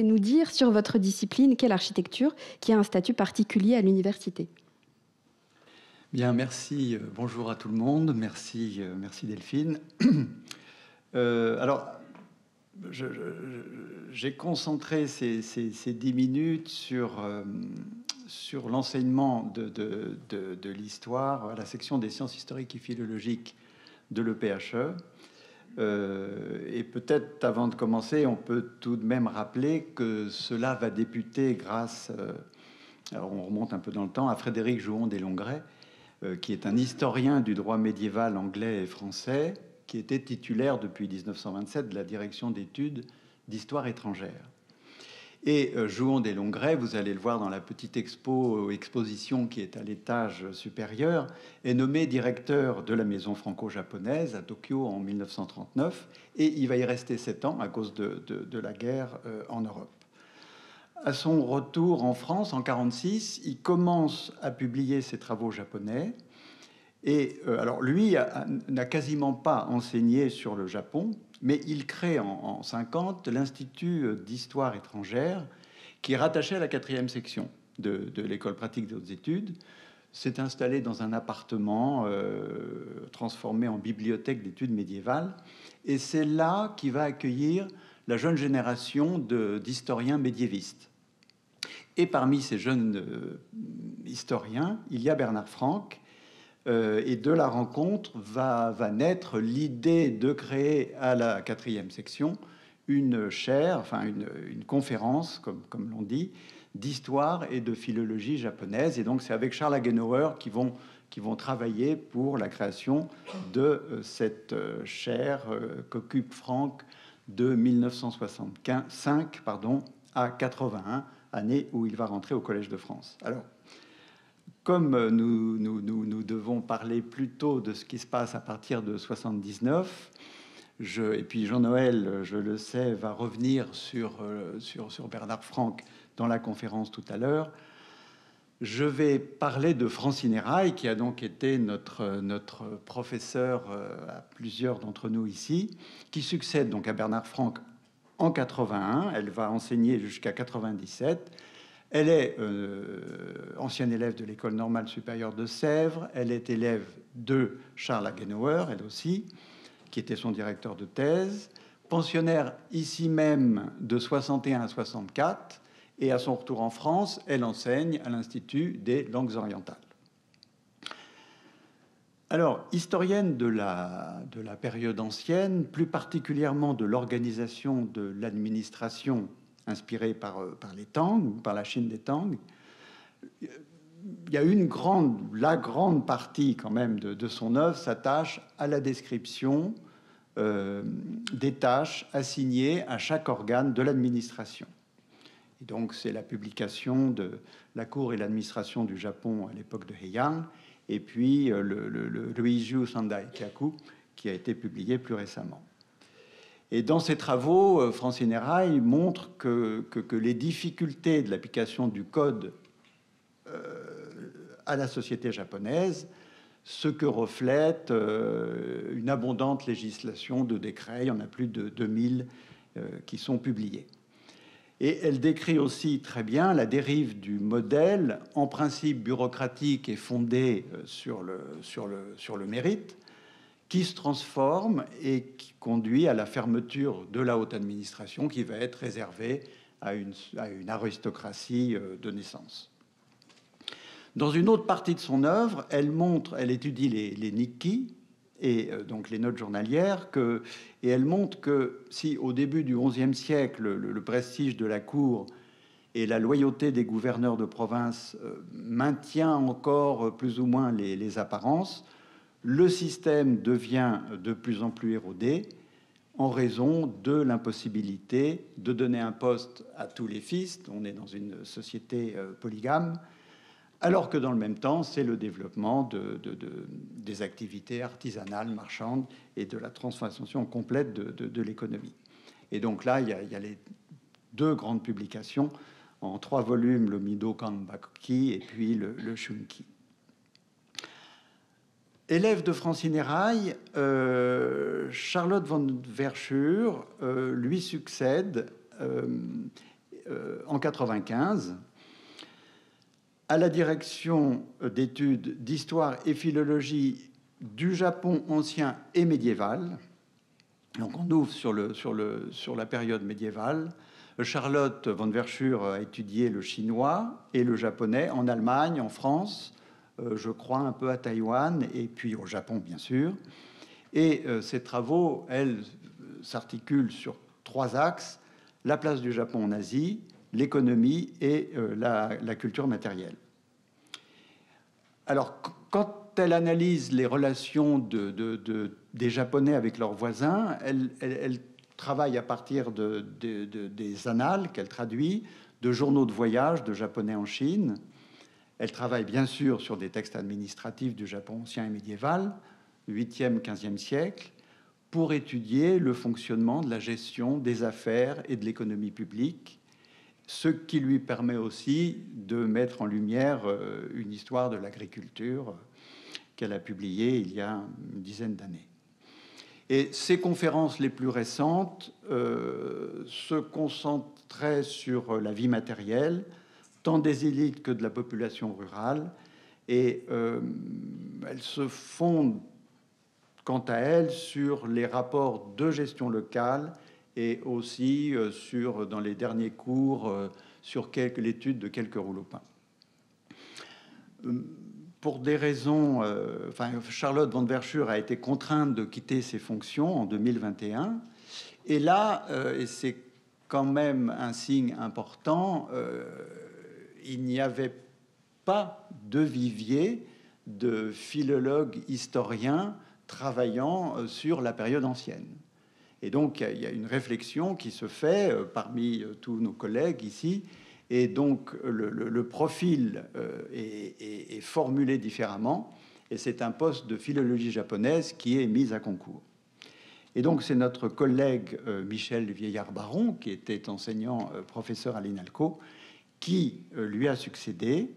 nous dire sur votre discipline, qu'est l'architecture, qui a un statut particulier à l'université ?
Bien, merci. Bonjour à tout le monde. Merci Delphine. Alors, j'ai concentré ces 10 minutes sur l'enseignement de l'histoire à la section des sciences historiques et philologiques de l'EPHE. Et peut-être, avant de commencer, on peut tout de même rappeler que cela va débuter grâce, alors on remonte un peu dans le temps, à Frédéric Jouon des Longrets, qui est un historien du droit médiéval anglais et français, qui était titulaire depuis 1927 de la direction d'études d'histoire étrangère. Et Jouon des Longrets, vous allez le voir dans la petite exposition qui est à l'étage supérieur, est nommé directeur de la maison franco-japonaise à Tokyo en 1939, et il va y rester 7 ans à cause de la guerre en Europe. À son retour en France, en 1946, il commence à publier ses travaux japonais. Et alors, lui n'a quasiment pas enseigné sur le Japon, mais il crée en 1950 l'Institut d'histoire étrangère, qui est rattaché à la 4e section de l'école pratique des hautes études. S'est installé dans un appartement transformé en bibliothèque d'études médiévales. Et c'est là qu'il va accueillir la jeune génération d'historiens médiévistes. Et parmi ces jeunes historiens, il y a Bernard Franck. Et de la rencontre va naître l'idée de créer à la 4e section une chaire, enfin une conférence, comme l'on dit, d'histoire et de philologie japonaise. Et donc c'est avec Charles Agenauer qui vont travailler pour la création de cette chaire qu'occupe Franck de 1965 à 81, année où il va rentrer au Collège de France. Alors, comme nous devons parler plutôt de ce qui se passe à partir de 79, et puis Jean-Noël, je le sais, va revenir sur Bernard Franck dans la conférence tout à l'heure, je vais parler de Francine Eraille, qui a donc été notre professeur à plusieurs d'entre nous ici, qui succède donc à Bernard Franck en 81. Elle va enseigner jusqu'à 97. Elle est ancienne élève de l'École normale supérieure de Sèvres. Elle est élève de Charles Agenauer, elle aussi, qui était son directeur de thèse. Pensionnaire ici même de 61 à 64. Et à son retour en France, elle enseigne à l'Institut des langues orientales. Alors, historienne de la période ancienne, plus particulièrement de l'organisation de l'administration inspirée par les Tang, par la Chine des Tang, il y a la grande partie quand même de son œuvre s'attache à la description des tâches assignées à chaque organe de l'administration. Et donc, c'est la publication de la cour et l'administration du Japon à l'époque de Heian, et puis le Ruiju Sandai Kyaku, qui a été publié plus récemment. Et dans ses travaux, Francine Eraille montre que les difficultés de l'application du code à la société japonaise, ce que reflète une abondante législation de décrets, il y en a plus de 2000 qui sont publiés. Et elle décrit aussi très bien la dérive du modèle, en principe bureaucratique et fondé sur le mérite, qui se transforme et qui conduit à la fermeture de la haute administration qui va être réservée à une aristocratie de naissance. Dans une autre partie de son œuvre, elle étudie les Nikki, et donc les notes journalières, et elle montre que si au début du XIe siècle, le prestige de la cour et la loyauté des gouverneurs de province maintient encore plus ou moins les apparences, le système devient de plus en plus érodé en raison de l'impossibilité de donner un poste à tous les fils. On est dans une société polygame, alors que dans le même temps, c'est le développement des activités artisanales, marchandes, et de la transformation complète de l'économie. Et donc là, il y a les deux grandes publications en 3 volumes, le Mido Kanbakuki et puis le Shunki. Élève de Francine Eraille, Charlotte von Verschuur lui succède en 95 à la direction d'études d'histoire et philologie du Japon ancien et médiéval. Donc on ouvre sur la période médiévale. Charlotte von Verschuur a étudié le chinois et le japonais en Allemagne, en France, je crois un peu à Taïwan et puis au Japon bien sûr. Et ses travaux, elles, s'articulent sur 3 axes: la place du Japon en Asie, l'économie et la culture matérielle. Alors, quand elle analyse les relations des Japonais avec leurs voisins, elle travaille à partir des annales qu'elle traduit, de journaux de voyage de Japonais en Chine. Elle travaille bien sûr sur des textes administratifs du Japon ancien et médiéval, 8e, 15e siècle, pour étudier le fonctionnement de la gestion des affaires et de l'économie publique, ce qui lui permet aussi de mettre en lumière une histoire de l'agriculture qu'elle a publiée il y a une dizaine d'années. Et ses conférences les plus récentes se concentraient sur la vie matérielle, tant des élites que de la population rurale, et elles se fondent, quant à elles, sur les rapports de gestion locale et aussi dans les derniers cours, sur l'étude de quelques rouleaux peints. Pour des raisons... Charlotte von Verschuur a été contrainte de quitter ses fonctions en 2021. Et là, et c'est quand même un signe important, il n'y avait pas de vivier de philologues historiens travaillant sur la période ancienne. Et donc, il y a une réflexion qui se fait parmi tous nos collègues ici. Et donc, le profil est formulé différemment. Et c'est un poste de philologie japonaise qui est mis à concours. Et donc, c'est notre collègue Michel Vieillard-Baron, qui était enseignant professeur à l'INALCO, qui lui a succédé.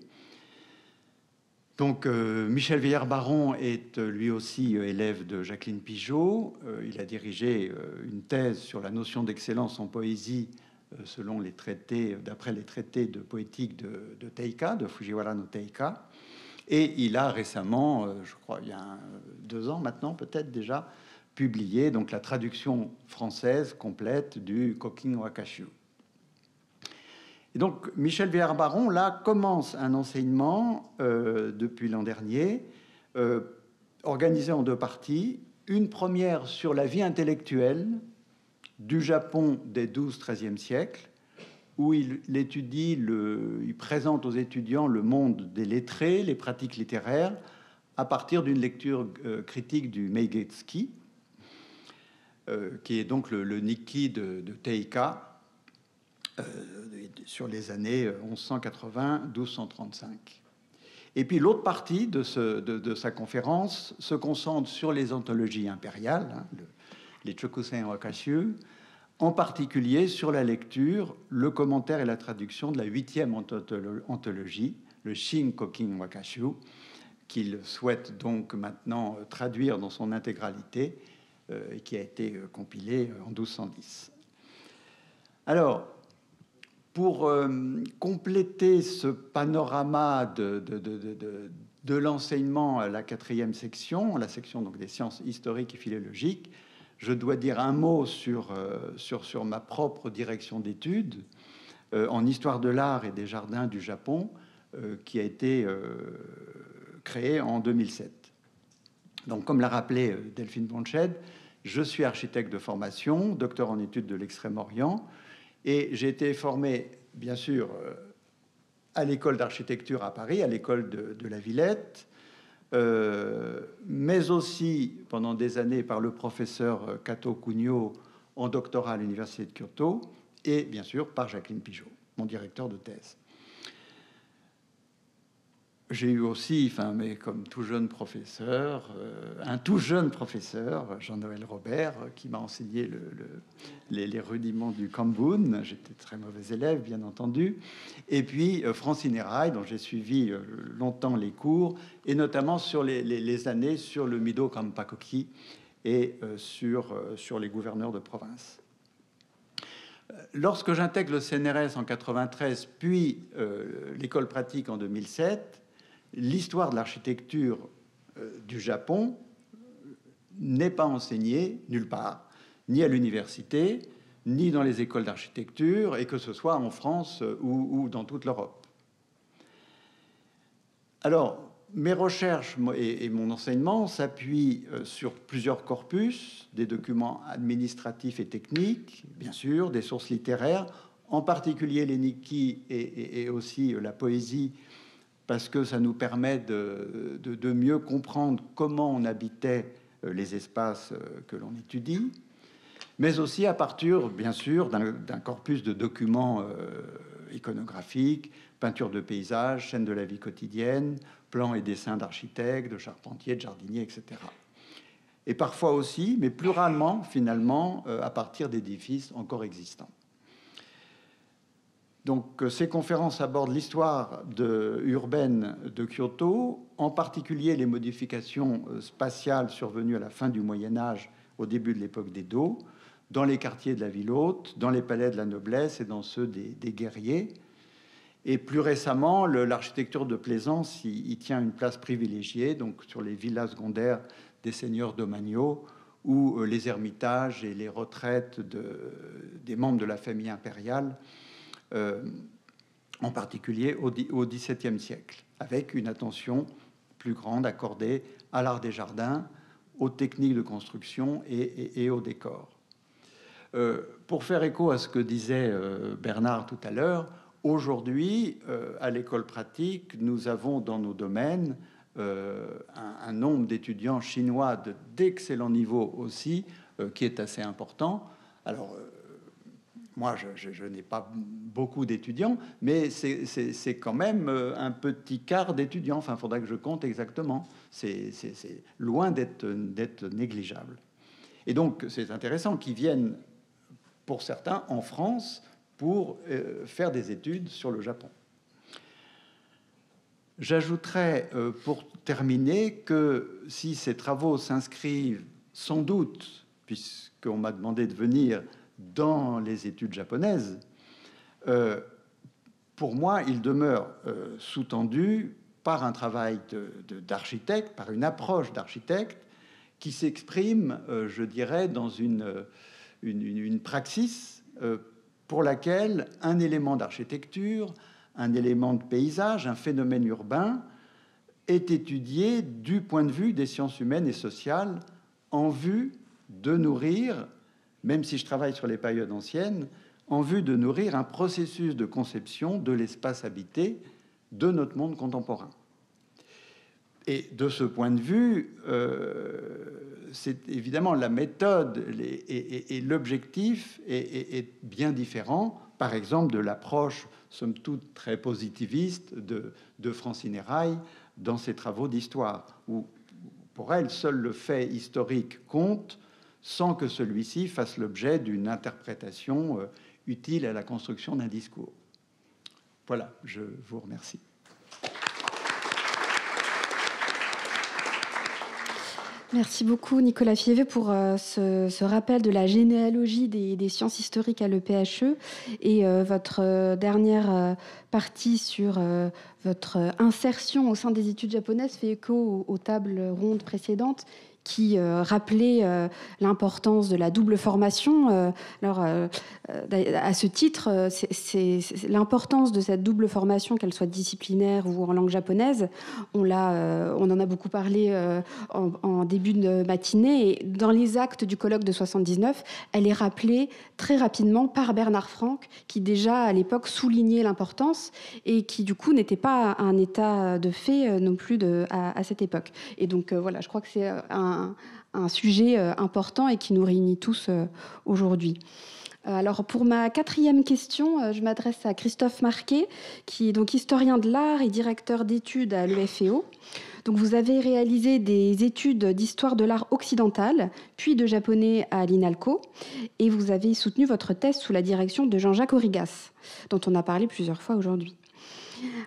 Donc, Michel Vieillard-Baron est lui aussi élève de Jacqueline Pigeot. Il a dirigé une thèse sur la notion d'excellence en poésie selon les traités, d'après les traités de poétique de Teika, de Fujiwara no Teika. Et il a récemment, je crois il y a 2 ans maintenant peut-être déjà, publié donc la traduction française complète du Kokin Wakashu. Et donc, Michel Vieillard-Baron, là, commence un enseignement depuis l'an dernier organisée en deux parties. Une première sur la vie intellectuelle du Japon des 12-13e siècles, où il présente aux étudiants le monde des lettrés, les pratiques littéraires, à partir d'une lecture critique du Meigetsky, qui est donc le Nikki de Teika, sur les années 1180-1235. Et puis l'autre partie de sa conférence se concentre sur les anthologies impériales, les Chokusen Wakashu, en particulier sur la lecture, le commentaire et la traduction de la 8e anthologie, le Shin-Kokin Wakashu, qu'il souhaite donc maintenant traduire dans son intégralité, et qui a été compilé en 1210. Alors, pour compléter ce panorama de l'enseignement à la 4e section, la section donc des sciences historiques et philologiques, je dois dire un mot sur ma propre direction d'études en histoire de l'art et des jardins du Japon, qui a été créée en 2007. Donc, comme l'a rappelé Delphine Bonched, je suis architecte de formation, docteur en études de l'Extrême-Orient, et j'ai été formé, bien sûr, à l'école d'architecture à Paris, à l'école de la Villette, mais aussi pendant des années par le professeur Kato Kunio en doctorat à l'université de Kyoto, et bien sûr par Jacqueline Pigeot, mon directeur de thèse. J'ai eu aussi, mais comme tout jeune professeur, un tout jeune professeur, Jean-Noël Robert, qui m'a enseigné les rudiments du Kambun. J'étais très mauvais élève, bien entendu. Et puis Francine Eraille, dont j'ai suivi longtemps les cours, et notamment sur les années sur le Mido Kampakoki et sur les gouverneurs de province. Lorsque j'intègre le CNRS en 93, puis l'école pratique en 2007, l'histoire de l'architecture du Japon n'est pas enseignée nulle part, ni à l'université, ni dans les écoles d'architecture, et que ce soit en France ou dans toute l'Europe. Alors, mes recherches et mon enseignement s'appuient sur plusieurs corpus, des documents administratifs et techniques, bien sûr, des sources littéraires, en particulier les Nikki et aussi la poésie, parce que ça nous permet de mieux comprendre comment on habitait les espaces que l'on étudie, mais aussi à partir, bien sûr, d'un corpus de documents iconographiques, peintures de paysages, scènes de la vie quotidienne, plans et dessins d'architectes, de charpentiers, de jardiniers, etc. Et parfois aussi, mais plus rarement, finalement, à partir d'édifices encore existants. Donc, ces conférences abordent l'histoire urbaine de Kyoto, en particulier les modifications spatiales survenues à la fin du Moyen-Âge, au début de l'époque d'Edo, dans les quartiers de la ville haute, dans les palais de la noblesse et dans ceux des guerriers. Et plus récemment, l'architecture de plaisance y tient une place privilégiée, donc sur les villas secondaires des seigneurs domaniaux ou les ermitages et les retraites des membres de la famille impériale, en particulier au XVIIe siècle, avec une attention plus grande accordée à l'art des jardins, aux techniques de construction et au décor. Pour faire écho à ce que disait Bernard tout à l'heure, aujourd'hui, à l'école pratique, nous avons dans nos domaines un nombre d'étudiants chinois d'excellent niveau aussi, qui est assez important. Alors, moi, je n'ai pas beaucoup d'étudiants, mais c'est quand même un petit quart d'étudiants. Enfin, il faudra que je compte exactement. C'est loin d'être négligeable. Et donc, c'est intéressant qu'ils viennent, pour certains, en France pour faire des études sur le Japon. J'ajouterais, pour terminer, que si ces travaux s'inscrivent sans doute, puisqu'on m'a demandé de venir dans les études japonaises, pour moi, il demeure sous-tendu par un travail d'architecte, par une approche d'architecte qui s'exprime, je dirais, dans une praxis pour laquelle un élément d'architecture, un élément de paysage, un phénomène urbain est étudié du point de vue des sciences humaines et sociales en vue de nourrir, même si je travaille sur les périodes anciennes, en vue de nourrir un processus de conception de l'espace habité de notre monde contemporain. Et de ce point de vue, c'est évidemment la méthode et l'objectif est bien différent, par exemple, de l'approche, somme toute, très positiviste de Francine Eraille dans ses travaux d'histoire, où, pour elle, seul le fait historique compte, sans que celui-ci fasse l'objet d'une interprétation utile à la construction d'un discours. Voilà, je vous remercie.
Merci beaucoup, Nicolas Fievé, pour ce rappel de la généalogie des sciences historiques à l'EPHE et votre dernière partie sur votre insertion au sein des études japonaises fait écho aux tables rondes précédentes qui rappelait l'importance de la double formation. Alors, à ce titre, c'est l'importance de cette double formation, qu'elle soit disciplinaire ou en langue japonaise. On en a beaucoup parlé en début de matinée. Et dans les actes du colloque de 79, elle est rappelée très rapidement par Bernard Franck, qui déjà à l'époque soulignait l'importance et qui du coup n'était pas un état de fait non plus à cette époque. Et donc voilà, je crois que c'est un sujet important et qui nous réunit tous aujourd'hui. Alors pour ma quatrième question, je m'adresse à Christophe Marquet, qui est donc historien de l'art et directeur d'études à l'EFEO. Donc vous avez réalisé des études d'histoire de l'art occidental, puis de japonais à l'INALCO, et vous avez soutenu votre thèse sous la direction de Jean-Jacques Aurigas, dont on a parlé plusieurs fois aujourd'hui.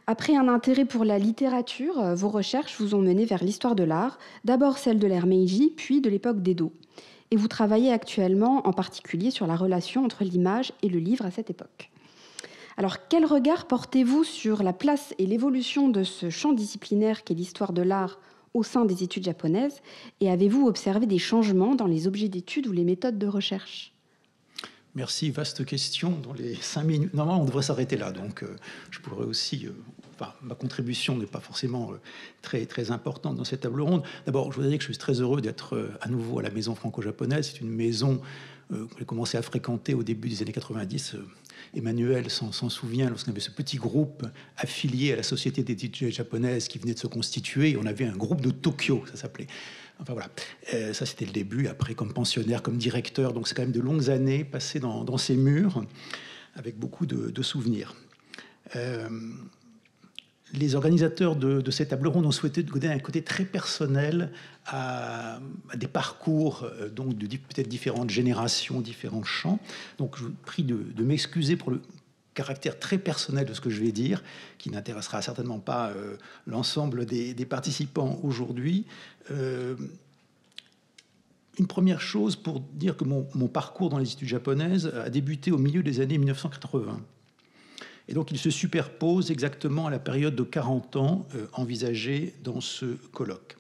Après un intérêt pour la littérature, vos recherches vous ont mené vers l'histoire de l'art, d'abord celle de l'ère Meiji, puis de l'époque d'Edo. Et vous travaillez actuellement en particulier sur la relation entre l'image et le livre à cette époque. Alors, quel regard portez-vous sur la place et l'évolution de ce champ disciplinaire qu'est l'histoire de l'art au sein des études japonaises? Et avez-vous observé des changements dans les objets d'études ou les méthodes de recherche?
Merci, vaste question. Dans les 5 minutes, normalement, on devrait s'arrêter là. Donc, je pourrais aussi. Ma contribution n'est pas forcément très, très importante dans cette table ronde. D'abord, je voudrais dire que je suis très heureux d'être à nouveau à la Maison franco-japonaise. C'est une maison que j'ai commencé à fréquenter au début des années 90. Emmanuel s'en souvient lorsqu'on avait ce petit groupe affilié à la Société des études japonaises qui venait de se constituer. On avait un groupe de Tokyo, ça s'appelait. Enfin voilà, ça c'était le début. Après, comme pensionnaire, comme directeur, donc c'est quand même de longues années passées dans ces murs avec beaucoup de souvenirs. Les organisateurs de cette table ronde ont souhaité donner un côté très personnel à des parcours donc de peut-être différentes générations, différents champs. Donc je vous prie de m'excuser pour le caractère très personnel de ce que je vais dire, qui n'intéressera certainement pas l'ensemble des participants aujourd'hui. Une première chose pour dire que mon parcours dans les études japonaises a débuté au milieu des années 1980. Et donc, il se superpose exactement à la période de 40 ans envisagée dans ce colloque.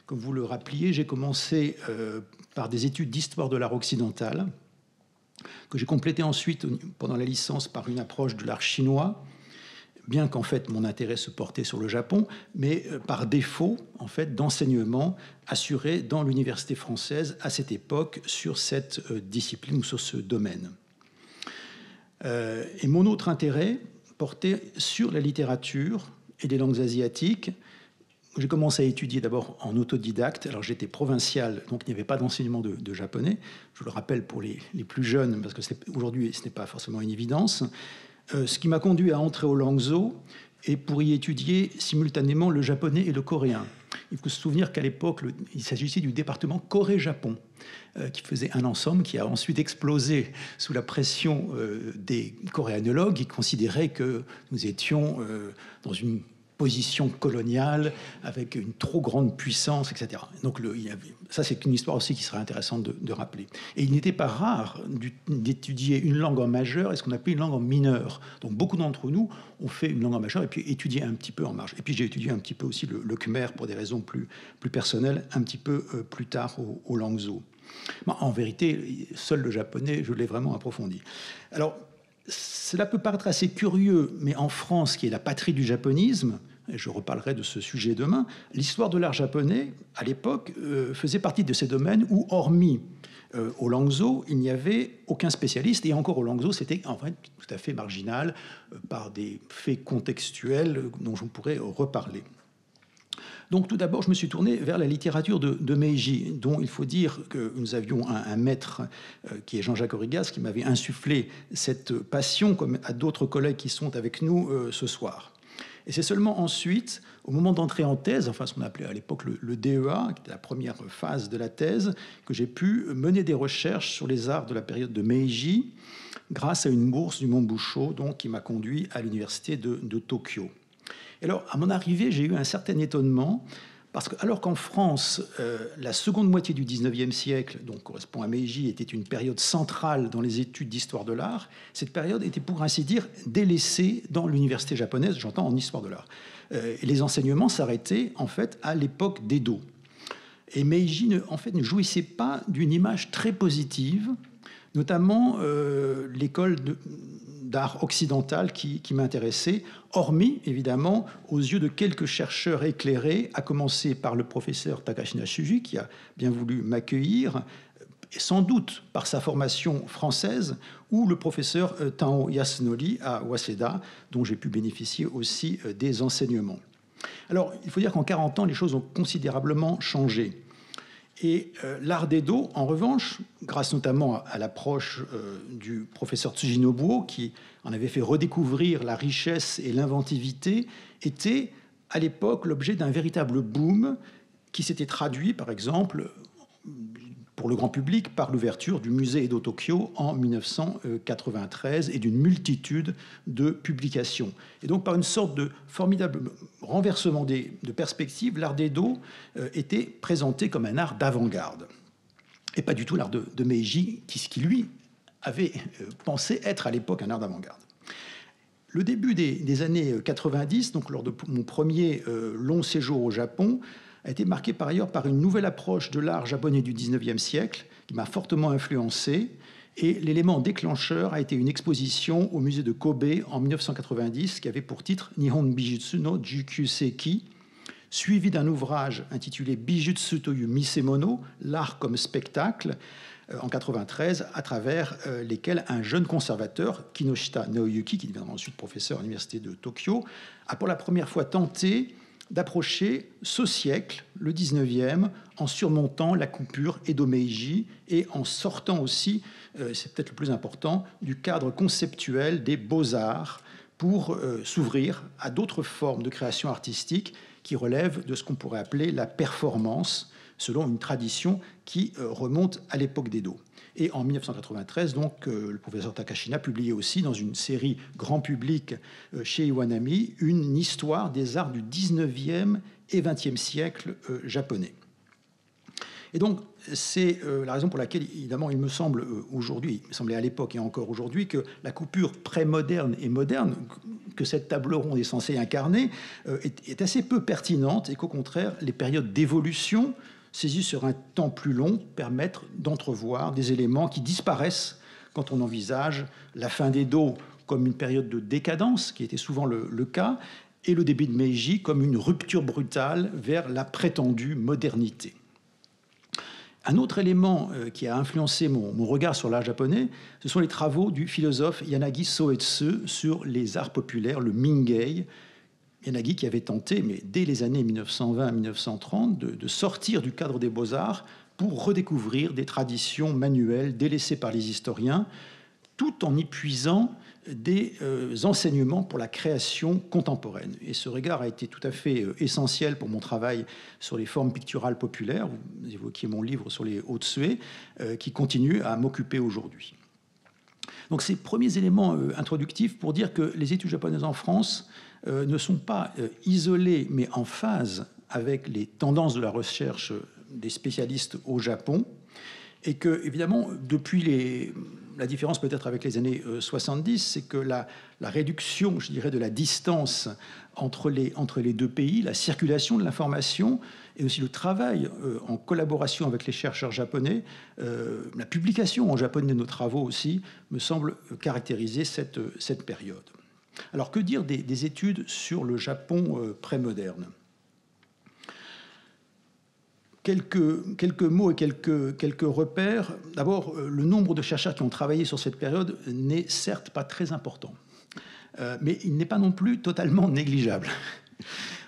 Comme vous le rappeliez, j'ai commencé par des études d'histoire de l'art occidental, que j'ai complété ensuite pendant la licence par une approche de l'art chinois, bien qu'en fait mon intérêt se portait sur le Japon, mais par défaut en fait d'enseignement assuré dans l'université française à cette époque sur cette discipline ou sur ce domaine. Et mon autre intérêt portait sur la littérature et les langues asiatiques. J'ai commencé à étudier d'abord en autodidacte. Alors j'étais provincial, donc il n'y avait pas d'enseignement de japonais. Je le rappelle pour les plus jeunes, parce que aujourd'hui ce n'est pas forcément une évidence. Ce qui m'a conduit à entrer au Langzhou et pour y étudier simultanément le japonais et le coréen. Il faut se souvenir qu'à l'époque, il s'agissait du département Corée-Japon, qui faisait un ensemble qui a ensuite explosé sous la pression des coréanologues qui considéraient que nous étions dans une position coloniale avec une trop grande puissance, etc. Donc ça, c'est une histoire aussi qui serait intéressante de rappeler. Et il n'était pas rare d'étudier une langue en majeur et ce qu'on appelait une langue en mineur. Donc beaucoup d'entre nous ont fait une langue en majeur et puis étudié un petit peu en marge. Et puis j'ai étudié un petit peu aussi le khmer pour des raisons plus personnelles, un petit peu plus tard au Langzhou. En vérité, seul le japonais, je l'ai vraiment approfondi. Alors, cela peut paraître assez curieux, mais en France, qui est la patrie du japonisme, et je reparlerai de ce sujet demain, l'histoire de l'art japonais, à l'époque, faisait partie de ces domaines où, hormis au Langzhou, il n'y avait aucun spécialiste, et encore au Langzhou, c'était en fait tout à fait marginal par des faits contextuels dont je pourrais reparler. Donc tout d'abord, je me suis tourné vers la littérature de Meiji, dont il faut dire que nous avions un maître qui est Jean-Jacques Origas, qui m'avait insufflé cette passion, comme à d'autres collègues qui sont avec nous ce soir. Et c'est seulement ensuite, au moment d'entrer en thèse, enfin ce qu'on appelait à l'époque le DEA, qui était la première phase de la thèse, que j'ai pu mener des recherches sur les arts de la période de Meiji, grâce à une bourse du Mont Bushō, donc, qui m'a conduit à l'université de Tokyo. Et alors, à mon arrivée, j'ai eu un certain étonnement, parce que, alors qu'en France, la seconde moitié du XIXe siècle, donc correspond à Meiji, était une période centrale dans les études d'histoire de l'art, cette période était, pour ainsi dire, délaissée dans l'université japonaise, j'entends en histoire de l'art. Et les enseignements s'arrêtaient, en fait, à l'époque d'Edo. Et Meiji, ne jouissait pas d'une image très positive, notamment l'école d'art occidental qui m'intéressait, hormis, évidemment, aux yeux de quelques chercheurs éclairés, à commencer par le professeur Takashi Natsuji, qui a bien voulu m'accueillir, et sans doute par sa formation française, ou le professeur Tao Yasunori à Waseda, dont j'ai pu bénéficier aussi des enseignements. Alors, il faut dire qu'en 40 ans, les choses ont considérablement changé. Et l'art d'Edo, en revanche, grâce notamment à l'approche du professeur Tsujinobuo, qui en avait fait redécouvrir la richesse et l'inventivité, était à l'époque l'objet d'un véritable boom qui s'était traduit, par exemple, pour le grand public, par l'ouverture du musée Edo Tokyo en 1993 et d'une multitude de publications. Et donc, par une sorte de formidable renversement de perspectives, l'art d'Edo était présenté comme un art d'avant-garde. Et pas du tout l'art de Meiji, qui lui avait pensé être à l'époque un art d'avant-garde. Le début des années 90, donc lors de mon premier long séjour au Japon, a été marqué par ailleurs par une nouvelle approche de l'art japonais du XIXe siècle qui m'a fortement influencé. Et l'élément déclencheur a été une exposition au musée de Kobe en 1990 qui avait pour titre Nihon Bijutsu no Jukyuseki, suivi d'un ouvrage intitulé Bijutsu Toyu Misemono, l'art comme spectacle, en 1993, à travers lesquels un jeune conservateur, Kinoshita Naoyuki, qui deviendra ensuite professeur à l'université de Tokyo, a pour la première fois tenté d'approcher ce siècle, le 19e, en surmontant la coupure Edo Meiji et en sortant aussi, c'est peut-être le plus important, du cadre conceptuel des beaux-arts pour s'ouvrir à d'autres formes de création artistique qui relèvent de ce qu'on pourrait appeler la performance, selon une tradition qui remonte à l'époque d'Edo. Et en 1993, donc, le professeur Takashina publiait aussi dans une série grand public chez Iwanami une histoire des arts du 19e et 20e siècle japonais. Et donc, c'est la raison pour laquelle, évidemment, il me semble aujourd'hui, il me semblait à l'époque et encore aujourd'hui, que la coupure pré-moderne et moderne que cette table ronde est censée incarner est assez peu pertinente et qu'au contraire, les périodes d'évolution saisies sur un temps plus long permettent d'entrevoir des éléments qui disparaissent quand on envisage la fin d'Edo comme une période de décadence, qui était souvent le cas, et le début de Meiji comme une rupture brutale vers la prétendue modernité. Un autre élément qui a influencé mon regard sur l'art japonais, ce sont les travaux du philosophe Yanagi Soetsu sur les arts populaires, le Mingei. Yanagi qui avait tenté, mais dès les années 1920-1930, de sortir du cadre des beaux-arts pour redécouvrir des traditions manuelles délaissées par les historiens, tout en y puisant des enseignements pour la création contemporaine. Et ce regard a été tout à fait essentiel pour mon travail sur les formes picturales populaires. Vous évoquiez mon livre sur les Hotsue, qui continue à m'occuper aujourd'hui. Donc ces premiers éléments introductifs pour dire que les études japonaises en France ne sont pas isolées, mais en phase avec les tendances de la recherche des spécialistes au Japon, et que, évidemment, depuis la différence peut-être avec les années 70, c'est que la réduction, je dirais, de la distance entre les deux pays, la circulation de l'information et aussi le travail en collaboration avec les chercheurs japonais, la publication en japonais de nos travaux aussi, me semble caractériser cette période. Alors, que dire des études sur le Japon pré-moderne ? Quelques mots et quelques repères. D'abord, le nombre de chercheurs qui ont travaillé sur cette période n'est certes pas très important, mais il n'est pas non plus totalement négligeable.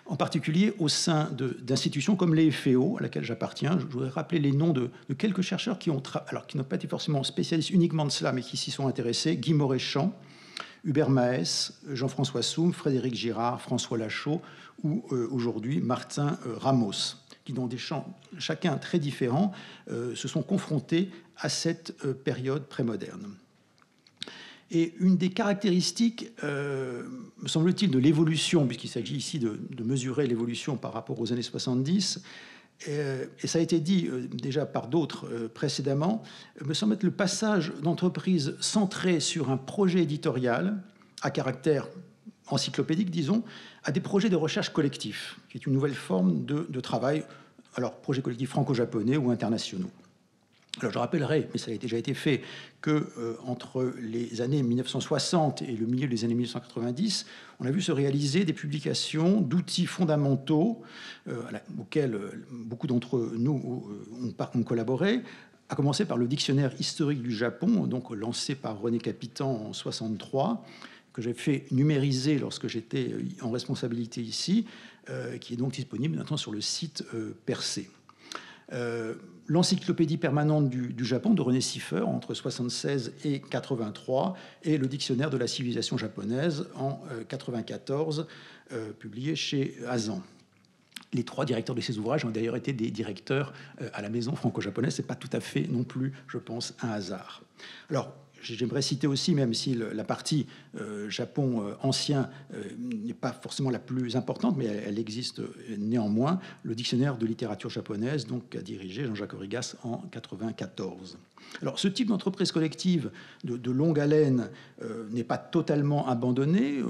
En particulier au sein d'institutions comme l'EFEO, à laquelle j'appartiens. Je voudrais rappeler les noms de quelques chercheurs qui n'ont pas été forcément spécialistes uniquement de cela, mais qui s'y sont intéressés. Guy Moréchamp, Hubert Maes, Jean-François Soum, Frédéric Girard, François Lachaud ou aujourd'hui Martin Ramos, qui dans des champs chacun très différents se sont confrontés à cette période prémoderne. Et une des caractéristiques, me semble-t-il, de l'évolution, puisqu'il s'agit ici de mesurer l'évolution par rapport aux années 70, et ça a été dit déjà par d'autres précédemment, me semble être le passage d'entreprises centrées sur un projet éditorial à caractère encyclopédique, disons, à des projets de recherche collectifs, qui est une nouvelle forme de travail, alors projets collectifs franco-japonais ou internationaux. Alors je rappellerai, mais ça a déjà été fait, que entre les années 1960 et le milieu des années 1990, on a vu se réaliser des publications d'outils fondamentaux auxquels beaucoup d'entre nous ont collaboré, à commencer par le dictionnaire historique du Japon, donc lancé par René Capitan en 1963, que j'ai fait numériser lorsque j'étais en responsabilité ici, qui est donc disponible maintenant sur le site Percé. L'encyclopédie permanente du Japon de René Siffer entre 1976 et 1983 et le dictionnaire de la civilisation japonaise en 1994, publié chez Azan. Les trois directeurs de ces ouvrages ont d'ailleurs été des directeurs à la maison franco-japonaise. Ce n'est pas tout à fait non plus, je pense, un hasard. Alors, j'aimerais citer aussi, même si la partie Japon ancien n'est pas forcément la plus importante, mais elle existe néanmoins, le dictionnaire de littérature japonaise, donc qu'a dirigé Jean-Jacques Origas en 1994. Alors, ce type d'entreprise collective de longue haleine n'est pas totalement abandonné.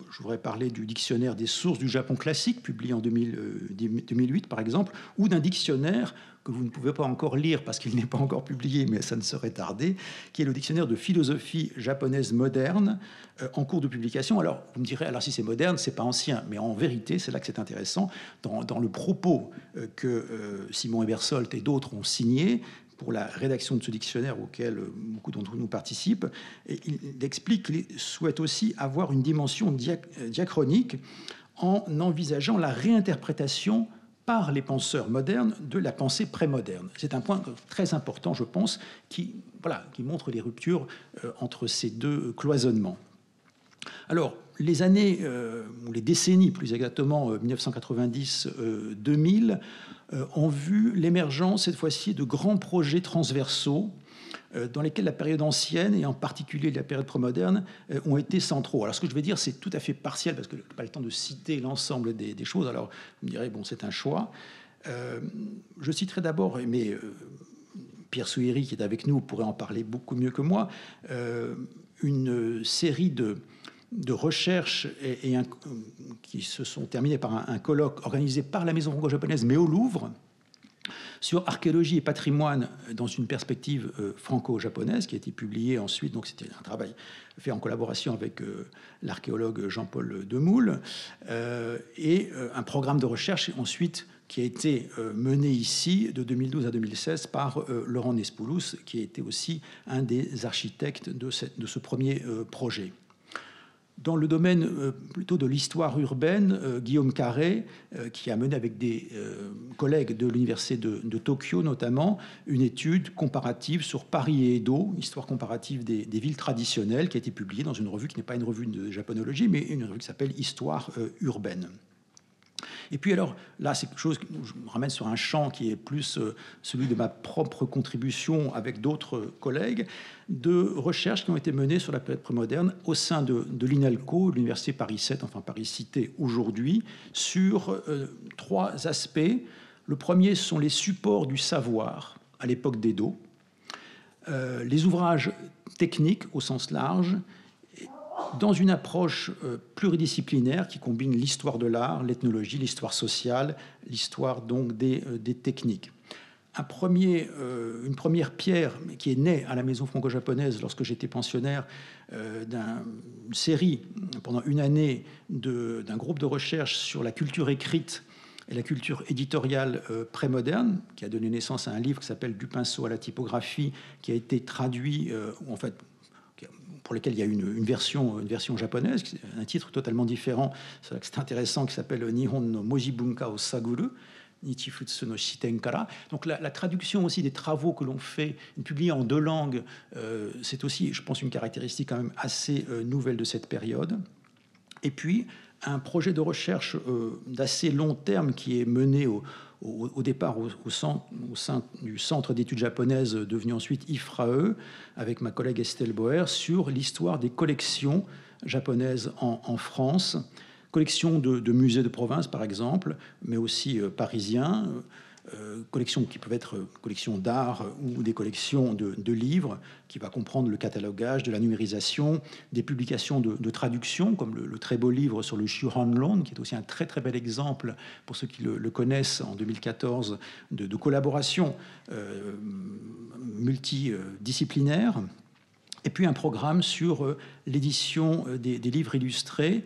Je voudrais parler du dictionnaire des sources du Japon classique, publié en 2008, par exemple, ou d'un dictionnaire que vous ne pouvez pas encore lire parce qu'il n'est pas encore publié, mais ça ne serait tardé, qui est le dictionnaire de philosophie japonaise moderne, en cours de publication. Alors, vous me direz, alors si c'est moderne, c'est pas ancien, mais en vérité, c'est là que c'est intéressant, dans le propos que Simon Ebersold et d'autres ont signé pour la rédaction de ce dictionnaire auquel beaucoup d'entre nous participent, et il explique qu'il souhaite aussi avoir une dimension diachronique en envisageant la réinterprétation par les penseurs modernes de la pensée prémoderne. C'est un point très important, je pense, qui montre les ruptures entre ces deux cloisonnements. Alors, les années, ou les décennies plus exactement, 1990-2000, ont vu l'émergence, cette fois-ci, de grands projets transversaux dans lesquels la période ancienne, et en particulier la période prémoderne, ont été centraux. Alors, ce que je vais dire, c'est tout à fait partiel, parce que je n'ai pas le temps de citer l'ensemble des choses. Alors, vous me direz, bon, c'est un choix. Je citerai d'abord, mais Pierre Souiri, qui est avec nous, pourrait en parler beaucoup mieux que moi, une série de recherches qui se sont terminées par un colloque organisé par la Maison franco-japonaise, mais au Louvre, sur archéologie et patrimoine dans une perspective franco-japonaise, qui a été publié ensuite. Donc c'était un travail fait en collaboration avec l'archéologue Jean-Paul Demoule, et un programme de recherche ensuite qui a été mené ici de 2012 à 2016 par Laurent Nespoulos, qui a été aussi un des architectes de ce premier projet. Dans le domaine plutôt de l'histoire urbaine, Guillaume Carré, qui a mené avec des collègues de l'université de Tokyo notamment, une étude comparative sur Paris et Edo, histoire comparative des villes traditionnelles, qui a été publiée dans une revue qui n'est pas une revue de japonologie, mais une revue qui s'appelle Histoire urbaine. Et puis alors, là, c'est quelque chose que je me ramène sur un champ qui est plus celui de ma propre contribution avec d'autres collègues, de recherches qui ont été menées sur la période prémoderne au sein de l'INALCO, l'Université Paris 7, enfin Paris Cité aujourd'hui, sur trois aspects. Le premier sont les supports du savoir à l'époque d'Edo, les ouvrages techniques au sens large, dans une approche pluridisciplinaire qui combine l'histoire de l'art, l'ethnologie, l'histoire sociale, l'histoire donc des techniques. une première pierre qui est née à la Maison franco-japonaise lorsque j'étais pensionnaire d'une série pendant une année d'un groupe de recherche sur la culture écrite et la culture éditoriale prémoderne, qui a donné naissance à un livre qui s'appelle Du pinceau à la typographie, qui a été traduit, en fait, pour lequel il y a une version japonaise, un titre totalement différent, c'est intéressant, qui s'appelle Nihon no Moji Bunka o Saguru, Nichifutsu no Shiten Kara. Donc la traduction aussi des travaux que l'on fait, publiés en 2 langues, c'est aussi, je pense, une caractéristique quand même assez nouvelle de cette période. Et puis, un projet de recherche d'assez long terme qui est mené au départ au sein du Centre d'études japonaises, devenu ensuite IFRAE, avec ma collègue Estelle Boer, sur l'histoire des collections japonaises en France. Collections de musées de province, par exemple, mais aussi parisiens, collections qui peuvent être collections d'art ou des collections de livres, qui va comprendre le catalogage, de la numérisation, des publications de traduction, comme le très beau livre sur le Shuhanlon, qui est aussi un très très bel exemple, pour ceux qui le connaissent, en 2014, de collaboration multidisciplinaire. Et puis un programme sur l'édition des livres illustrés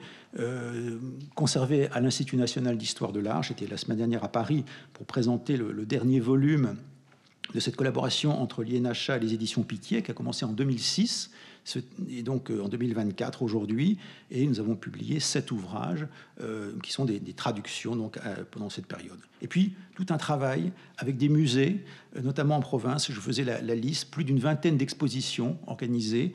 conservés à l'Institut national d'histoire de l'art. J'étais la semaine dernière à Paris pour présenter le dernier volume de cette collaboration entre l'INHA et les éditions Pitié, qui a commencé en 2006 et donc en 2024 aujourd'hui. Et nous avons publié 7 ouvrages qui sont des traductions donc, pendant cette période. Et puis tout un travail avec des musées, notamment en province. Je faisais la liste, plus d'une vingtaine d'expositions organisées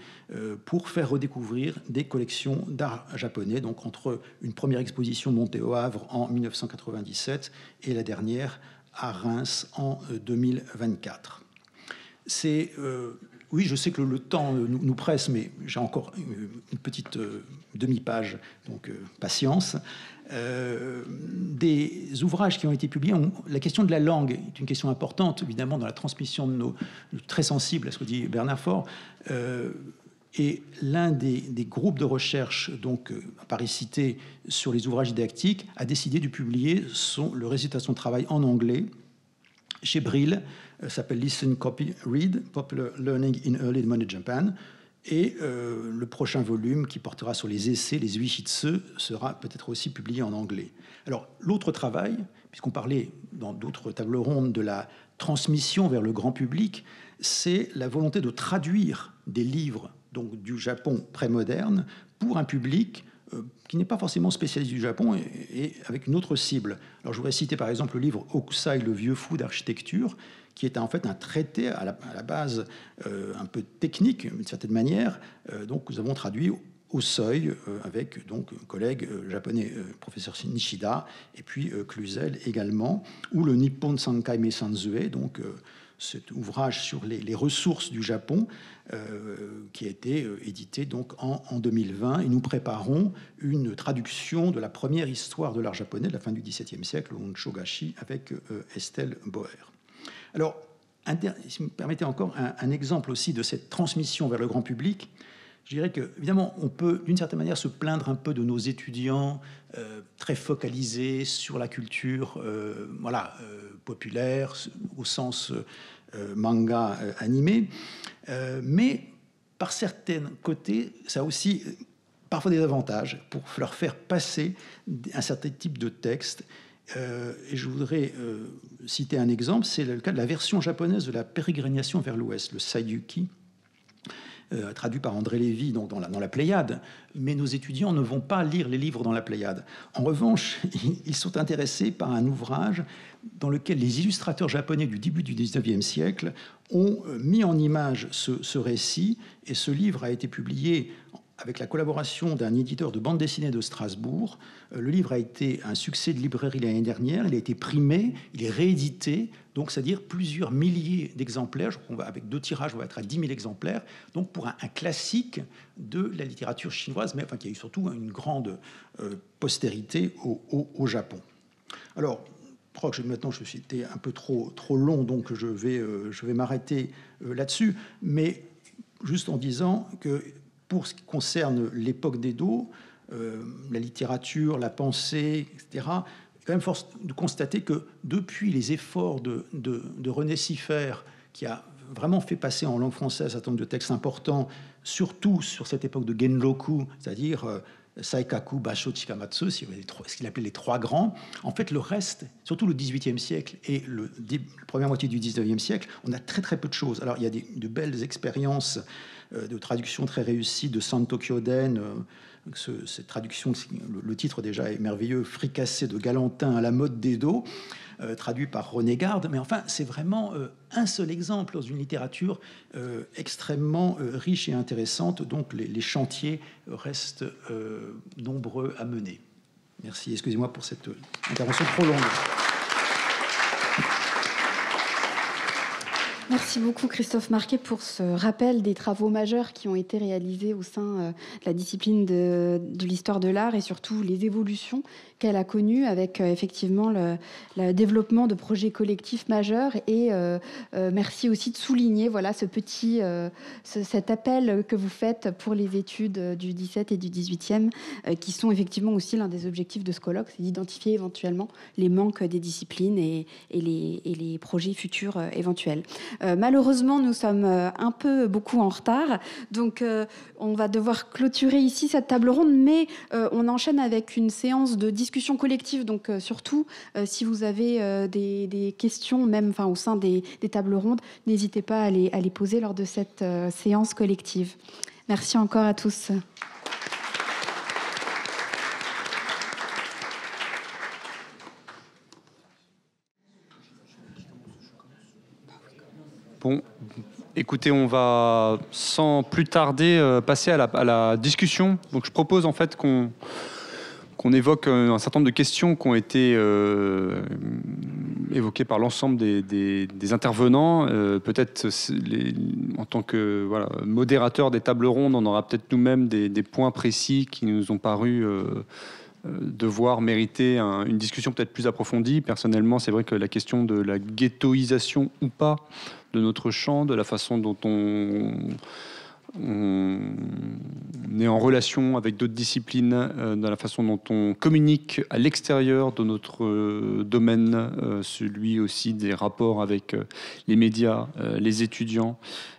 pour faire redécouvrir des collections d'art japonais. Donc entre une première exposition montée au Havre en 1997 et la dernière à Reims en 2024. Oui, je sais que le temps nous presse, mais j'ai encore une petite demi-page, donc patience. Des ouvrages qui ont été publiés, la question de la langue est une question importante, évidemment, dans la transmission de très sensible à ce que dit Bernard Faure. Et l'un des groupes de recherche, donc à Paris cité, sur les ouvrages didactiques, a décidé de publier le résultat de son travail en anglais chez Brill, s'appelle Listen, Copy, Read, Popular Learning in Early Modern Japan. Et le prochain volume, qui portera sur les essais, les Uishitsu, sera peut-être aussi publié en anglais. Alors, l'autre travail, puisqu'on parlait dans d'autres tables rondes de la transmission vers le grand public, c'est la volonté de traduire des livres donc du Japon prémoderne pour un public qui n'est pas forcément spécialiste du Japon et avec une autre cible. Alors je voudrais citer par exemple le livre Hokusai, le vieux fou d'architecture, qui est en fait un traité à la base un peu technique d'une certaine manière. Donc nous avons traduit au seuil avec donc un collègue japonais, professeur Nishida, et puis Cluzel également, ou le Nippon Sankai Mesanzue, donc cet ouvrage sur les ressources du Japon qui a été édité donc en 2020. Et nous préparons une traduction de la première histoire de l'art japonais de la fin du XVIIe siècle, le Honshogashi, avec Estelle Boer. Alors, si vous me permettez encore un exemple aussi de cette transmission vers le grand public, je dirais que, évidemment, on peut d'une certaine manière se plaindre un peu de nos étudiants très focalisés sur la culture populaire, au sens manga animé, mais par certains côtés, ça a aussi parfois des avantages pour leur faire passer un certain type de texte. Et je voudrais citer un exemple, c'est le cas de la version japonaise de la pérégrination vers l'Ouest, le Sayuki, traduit par André Lévy donc dans la Pléiade, mais nos étudiants ne vont pas lire les livres dans la Pléiade. En revanche, ils sont intéressés par un ouvrage dans lequel les illustrateurs japonais du début du XIXe siècle ont mis en image ce récit, et ce livre a été publié avec la collaboration d'un éditeur de bande dessinée de Strasbourg. Le livre a été un succès de librairie l'année dernière, il a été primé, il est réédité, donc c'est-à-dire plusieurs milliers d'exemplaires. Je crois avec 2 tirages, on va être à 10 000 exemplaires, donc pour un classique de la littérature chinoise, mais enfin, qui a eu surtout une grande postérité au Japon. Alors, je crois que maintenant je suis été un peu trop long, donc je vais m'arrêter là-dessus, mais juste en disant que pour ce qui concerne l'époque d'Edo, la littérature, la pensée, etc., quand même force de constater que depuis les efforts de René Siffert, qui a vraiment fait passer en langue française un certain nombre de textes importants, surtout sur cette époque de Genroku, c'est-à-dire Saikaku, Basho, Chikamatsu, ce qu'il appelait les trois grands. En fait, le reste, surtout le XVIIIe siècle et la première moitié du XIXe siècle, on a très très peu de choses. Alors, il y a de belles expériences de traduction très réussies de Santo Kyoden. Cette traduction, le titre déjà est merveilleux, Fricassé de Galantin à la mode d'Edo, traduit par René Garde. Mais enfin, c'est vraiment un seul exemple dans une littérature extrêmement riche et intéressante. Donc les chantiers restent nombreux à mener. Merci, excusez-moi pour cette intervention trop longue.
Merci beaucoup Christophe Marquet pour ce rappel des travaux majeurs qui ont été réalisés au sein de la discipline de l'histoire de l'art et surtout les évolutions qu'elle a connues avec effectivement le développement de projets collectifs majeurs et merci aussi de souligner voilà, cet appel que vous faites pour les études du 17 et du 18e qui sont effectivement aussi l'un des objectifs de ce colloque, c'est d'identifier éventuellement les manques des disciplines et les projets futurs éventuels. Malheureusement, nous sommes beaucoup en retard, donc on va devoir clôturer ici cette table ronde, mais on enchaîne avec une séance de discussion collective, donc surtout, si vous avez des questions, même au sein des tables rondes, n'hésitez pas à les poser lors de cette séance collective. Merci encore à tous.
Bon, écoutez, on va sans plus tarder passer à la discussion. Donc, je propose en fait qu'on évoque un certain nombre de questions qui ont été évoquées par l'ensemble des intervenants. Peut-être en tant que modérateur des tables rondes, on aura peut-être nous-mêmes des points précis qui nous ont paru devoir mériter une discussion peut-être plus approfondie. Personnellement, c'est vrai que la question de la ghettoisation ou pas de notre champ, de la façon dont on est en relation avec d'autres disciplines, de la façon dont on communique à l'extérieur de notre domaine, celui aussi des rapports avec les médias, les étudiants.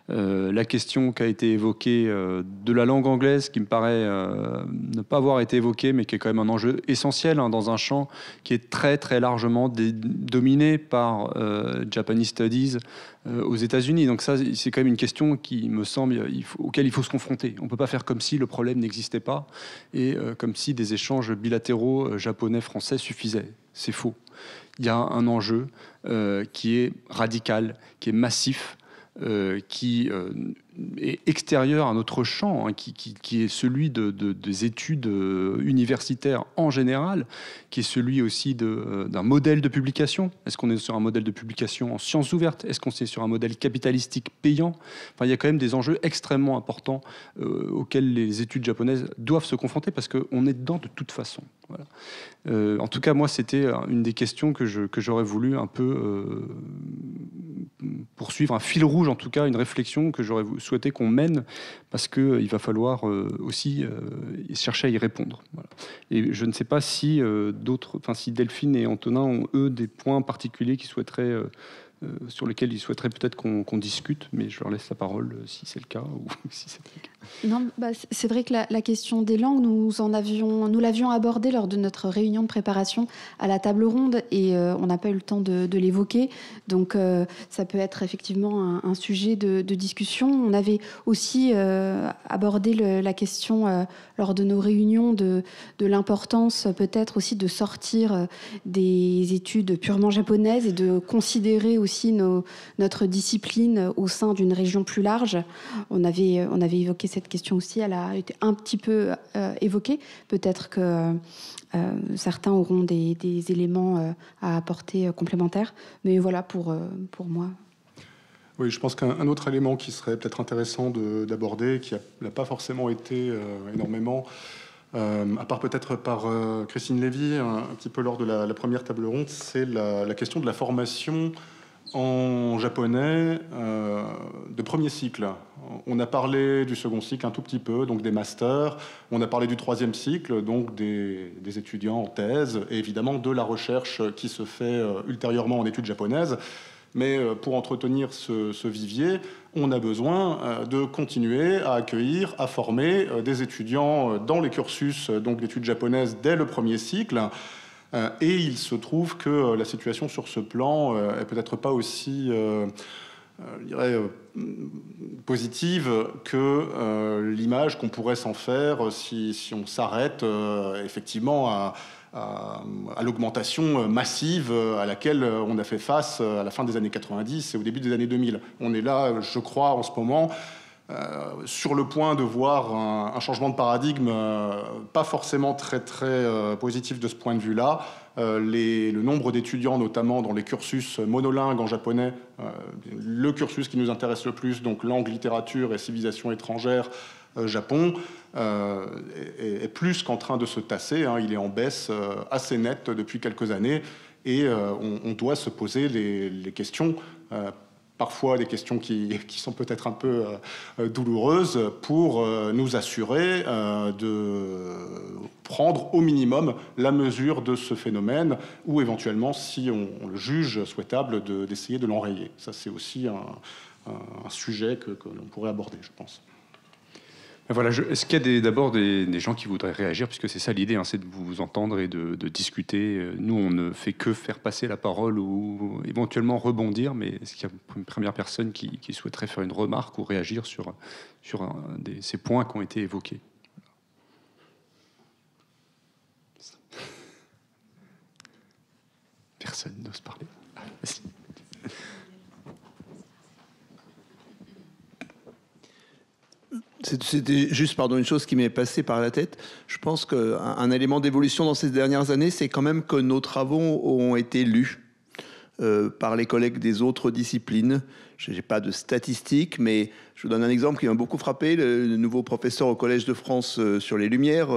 La question qui a été évoquée de la langue anglaise, qui me paraît ne pas avoir été évoquée, mais qui est quand même un enjeu essentiel dans un champ qui est très très largement dominé par Japanese Studies aux États-Unis. Donc ça, c'est quand même une question qui me semble auquel il faut se confronter. On ne peut pas faire comme si le problème n'existait pas et comme si des échanges bilatéraux japonais-français suffisaient. C'est faux. Il y a un enjeu qui est radical, qui est massif, qui est extérieur à notre champ, qui est celui des études universitaires en général, qui est celui aussi d'un modèle de publication. Est-ce qu'on est sur un modèle de publication en sciences ouvertes? Est-ce qu'on est sur un modèle capitalistique payant? Enfin, il y a quand même des enjeux extrêmement importants auxquels les études japonaises doivent se confronter parce qu'on est dedans de toute façon. Voilà. En tout cas, moi, c'était une des questions que j'aurais voulu un peu poursuivre, un fil rouge en tout cas, une réflexion que j'aurais souhaité qu'on mène parce qu'il va falloir aussi chercher à y répondre. Voilà. Et je ne sais pas si si Delphine et Antonin ont eux des points particuliers qu'ils souhaiteraient sur lesquels ils souhaiteraient peut-être qu'on discute, mais je leur laisse la parole si c'est le cas ou si c'est pas le cas.
Non, c'est vrai que la question des langues, nous l'avions abordée lors de notre réunion de préparation à la table ronde et on n'a pas eu le temps de l'évoquer. Donc ça peut être effectivement un sujet de discussion. On avait aussi abordé la question lors de nos réunions de l'importance peut-être aussi de sortir des études purement japonaises et de considérer aussi notre discipline au sein d'une région plus large. On avait évoqué cette question aussi, elle a été un petit peu évoquée. Peut-être que certains auront des éléments à apporter complémentaires. Mais voilà pour moi.
Oui, je pense qu'un autre élément qui serait peut-être intéressant d'aborder, qui n'a pas forcément été énormément, à part peut-être par Christine Lévy, un petit peu lors de la première table ronde, c'est la question de la formation en japonais de premier cycle. On a parlé du second cycle un tout petit peu, donc des masters. On a parlé du troisième cycle, donc des étudiants en thèse, et évidemment de la recherche qui se fait ultérieurement en études japonaises. Mais pour entretenir ce vivier, on a besoin de continuer à accueillir, à former des étudiants dans les cursus d'études japonaises dès le premier cycle. Et il se trouve que la situation sur ce plan est peut-être pas aussi, je dirais, positive que l'image qu'on pourrait s'en faire si on s'arrête effectivement à l'augmentation massive à laquelle on a fait face à la fin des années 90 et au début des années 2000. On est là, je crois, en ce moment, sur le point de voir un changement de paradigme pas forcément très positif de ce point de vue-là. Le nombre d'étudiants, notamment dans les cursus monolingues en japonais, le cursus qui nous intéresse le plus, donc langue, littérature et civilisation étrangère, Japon, est plus qu'en train de se tasser. Il est en baisse assez nette depuis quelques années et on doit se poser les questions, parfois des questions qui sont peut-être un peu douloureuses, pour nous assurer de prendre au minimum la mesure de ce phénomène ou éventuellement, si on le juge souhaitable, d'essayer de l'enrayer. Ça, c'est aussi un sujet que l'on pourrait aborder, je pense.
Voilà, est-ce qu'il y a d'abord des gens qui voudraient réagir, puisque c'est ça l'idée, c'est de vous entendre et de discuter. Nous, on ne fait que faire passer la parole ou éventuellement rebondir, mais est-ce qu'il y a une première personne qui souhaiterait faire une remarque ou réagir sur ces points qui ont été évoqués? Personne n'ose parler. Merci.
C'était juste, une chose qui m'est passée par la tête. Je pense qu'un élément d'évolution dans ces dernières années, c'est quand même que nos travaux ont été lus par les collègues des autres disciplines. Je n'ai pas de statistiques, mais je vous donne un exemple qui m'a beaucoup frappé. Le nouveau professeur au Collège de France sur les Lumières,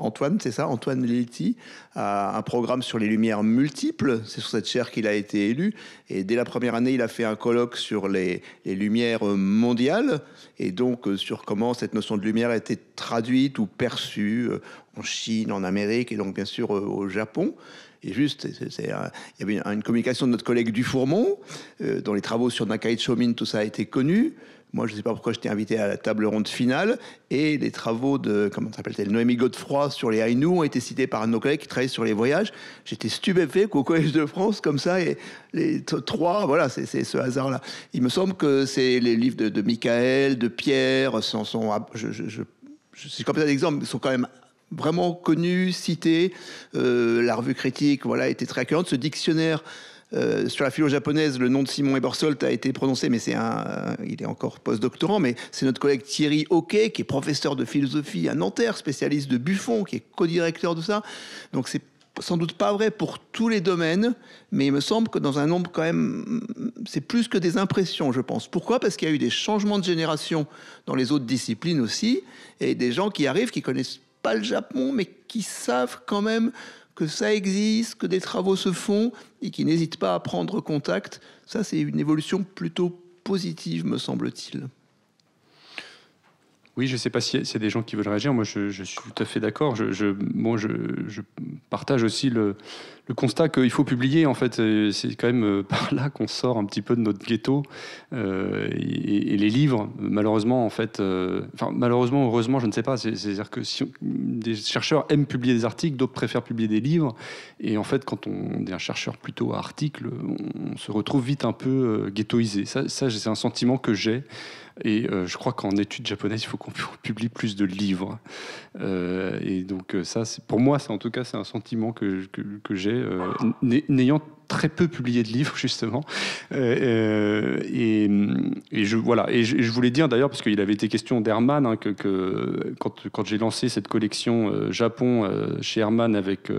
Antoine, c'est ça, Antoine Lilti, a un programme sur les lumières multiples. C'est sur cette chaire qu'il a été élu. Et dès la première année, il a fait un colloque sur les lumières mondiales, et donc sur comment cette notion de lumière a été traduite ou perçue en Chine, en Amérique, et donc bien sûr au Japon. Et juste, il y avait une communication de notre collègue Dufourmont, dont les travaux sur Nakai Chomin, tout ça a été connu. Moi, je ne sais pas pourquoi j'étais invité à la table ronde finale. Et les travaux de, comment s'appelle-t-elle, Noémie Godefroy sur les Aïnous ont été cités par un de nos collègues qui travaillait sur les voyages. J'étais stupéfait qu'au Collège de France, comme ça, et les trois, voilà, c'est ce hasard-là. Il me semble que c'est les livres de Michael, de Pierre, c'est comme ça d'exemple, sont quand même vraiment connus, cités. La revue critique, voilà, était très accueillante. Ce dictionnaire sur la philo japonaise, le nom de Simon Ebersold a été prononcé, mais il est encore post-doctorant, mais c'est notre collègue Thierry Hoquet, qui est professeur de philosophie à Nanterre, spécialiste de Buffon, qui est co-directeur de ça. Donc c'est sans doute pas vrai pour tous les domaines, mais il me semble que dans un nombre quand même, c'est plus que des impressions, je pense. Pourquoi ? Parce qu'il y a eu des changements de génération dans les autres disciplines aussi, et des gens qui arrivent, qui connaissent pas le Japon, mais qui savent quand même que ça existe, que des travaux se font et qui n'hésitent pas à prendre contact. Ça, c'est une évolution plutôt positive, me semble-t-il.
Oui, je ne sais pas s'il y a des gens qui veulent réagir. Moi, je suis tout à fait d'accord. Je partage aussi le constat qu'il faut publier. En fait, c'est quand même par là qu'on sort un petit peu de notre ghetto. Et les livres, malheureusement, en fait, malheureusement, heureusement, je ne sais pas. C'est-à-dire que des chercheurs aiment publier des articles, d'autres préfèrent publier des livres. Et en fait, quand on est un chercheur plutôt à articles, on se retrouve vite un peu ghettoisé. Ça, c'est un sentiment que j'ai. Et je crois qu'en études japonaises, il faut qu'on publie plus de livres. Et donc ça, pour moi, en tout cas, c'est un sentiment que j'ai, n'ayant très peu publié de livres, justement. Et je voulais dire, d'ailleurs, parce qu'il avait été question d'Hermann, que quand j'ai lancé cette collection Japon chez Hermann avec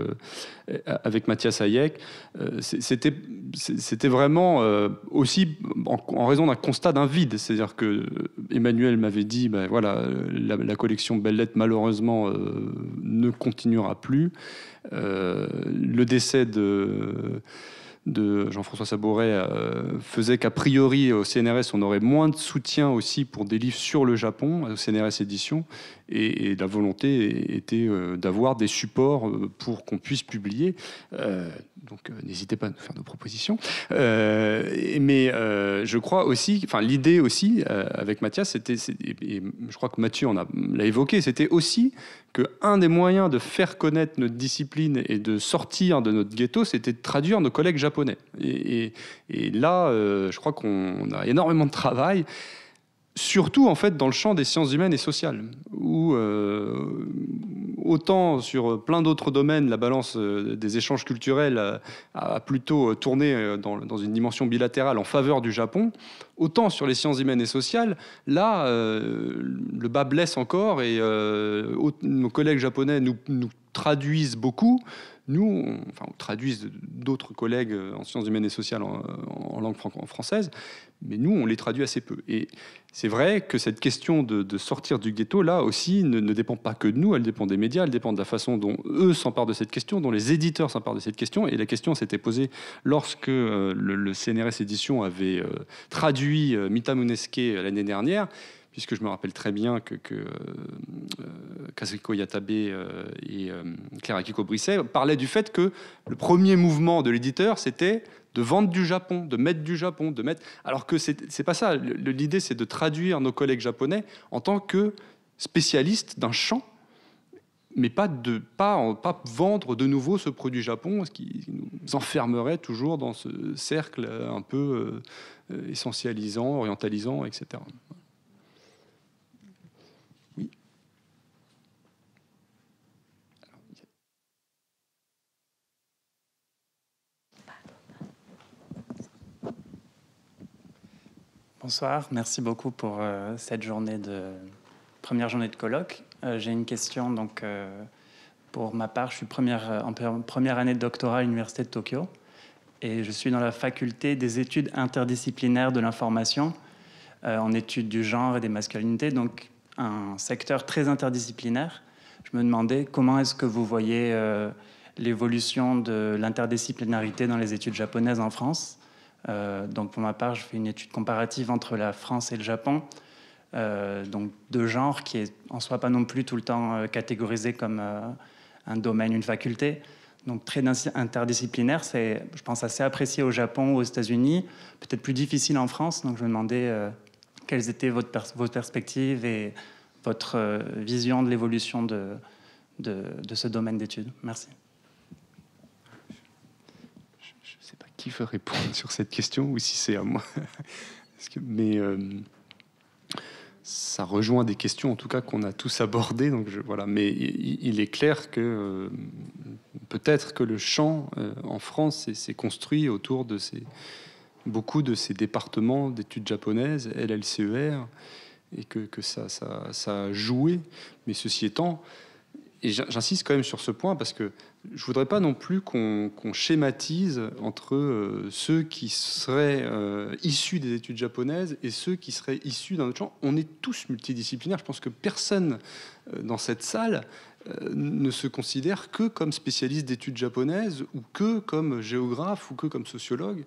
Mathias Hayek, c'était vraiment aussi en raison d'un constat d'un vide. C'est-à-dire que Emmanuel m'avait dit, la collection Belles Lettres, malheureusement, ne continuera plus. Le décès de Jean-François Sabouret faisait qu'a priori au CNRS on aurait moins de soutien aussi pour des livres sur le Japon au CNRS Éditions, et la volonté était d'avoir des supports pour qu'on puisse publier. Donc n'hésitez pas à nous faire nos propositions. Mais je crois aussi, enfin l'idée aussi avec Mathias, c'était, et je crois que Mathieu l'a évoqué, c'était aussi qu'un des moyens de faire connaître notre discipline et de sortir de notre ghetto, c'était de traduire nos collègues japonais. Et là, je crois qu'on a énormément de travail, surtout en fait dans le champ des sciences humaines et sociales, où autant sur plein d'autres domaines, la balance des échanges culturels a plutôt tourné dans une dimension bilatérale en faveur du Japon, autant sur les sciences humaines et sociales, là, le bas blesse encore, et nos collègues japonais nous traduisent beaucoup. Nous, on traduisent d'autres collègues en sciences humaines et sociales en langue française, mais nous, on les traduit assez peu. Et c'est vrai que cette question de sortir du ghetto, là aussi, ne dépend pas que de nous, elle dépend des médias, elle dépend de la façon dont eux s'emparent de cette question, dont les éditeurs s'emparent de cette question. Et la question s'était posée lorsque le CNRS Éditions avait traduit Mita Munesuke l'année dernière, puisque je me rappelle très bien que Kazuhiko Yatabe et Claire Akiko-Brisset parlaient du fait que le premier mouvement de l'éditeur, c'était de vendre du Japon, de mettre du Japon, alors que c'est pas ça. L'idée, c'est de traduire nos collègues japonais en tant que spécialistes d'un champ, mais pas vendre de nouveau ce produit Japon, ce qui nous enfermerait toujours dans ce cercle un peu essentialisant, orientalisant, etc.
Bonsoir, merci beaucoup pour cette première journée de colloque. J'ai une question. Donc, pour ma part, je suis en première année de doctorat à l'Université de Tokyo et je suis dans la faculté des études interdisciplinaires de l'information en études du genre et des masculinités, donc un secteur très interdisciplinaire. Je me demandais comment est-ce que vous voyez l'évolution de l'interdisciplinarité dans les études japonaises en France. Donc pour ma part, je fais une étude comparative entre la France et le Japon, donc de genre qui est en soi pas non plus tout le temps catégorisé comme un domaine, une faculté. Donc très interdisciplinaire, c'est, je pense, assez apprécié au Japon ou aux États-Unis, peut-être plus difficile en France. Donc je me demandais quelles étaient vos perspectives et votre vision de l'évolution de ce domaine d'études. Merci.
Qui veut répondre sur cette question ou si c'est à moi? Mais ça rejoint des questions en tout cas qu'on a tous abordées. Donc voilà. Mais il est clair que peut-être que le champ en France s'est construit autour de beaucoup de ces départements d'études japonaises, LLCER, et que ça a joué. Mais ceci étant, et j'insiste quand même sur ce point parce que je voudrais pas non plus qu'on schématise entre ceux qui seraient issus des études japonaises et ceux qui seraient issus d'un autre champ. On est tous multidisciplinaires. Je pense que personne dans cette salle ne se considère que comme spécialiste d'études japonaises ou que comme géographe ou que comme sociologue,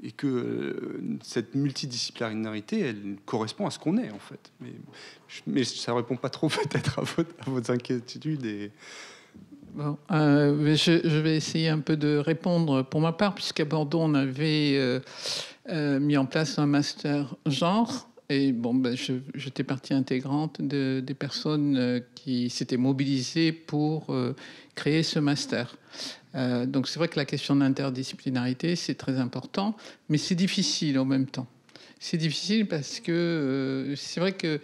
et que cette multidisciplinarité, elle correspond à ce qu'on est en fait. Mais ça répond pas trop peut-être à vos inquiétudes et...
Bon, je vais essayer un peu de répondre pour ma part, puisqu'à Bordeaux, on avait mis en place un master genre. Et bon, j'étais partie intégrante des personnes qui s'étaient mobilisées pour créer ce master. Donc c'est vrai que la question d'interdisciplinarité, c'est très important, mais c'est difficile en même temps. C'est difficile parce que c'est vrai que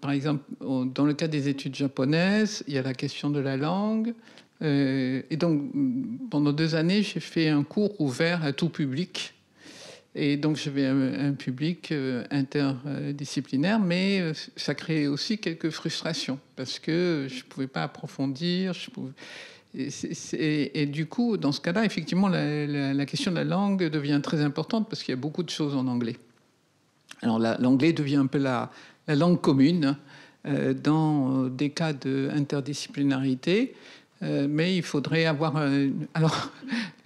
par exemple, dans le cas des études japonaises, il y a la question de la langue. Et donc, pendant 2 années, j'ai fait un cours ouvert à tout public. Et donc, j'avais un public interdisciplinaire, mais ça créait aussi quelques frustrations parce que je ne pouvais pas approfondir. Et du coup, dans ce cas-là, effectivement, la question de la langue devient très importante parce qu'il y a beaucoup de choses en anglais. Alors, l'anglais devient un peu la langue commune dans des cas d'interdisciplinarité, mais il faudrait avoir... Alors,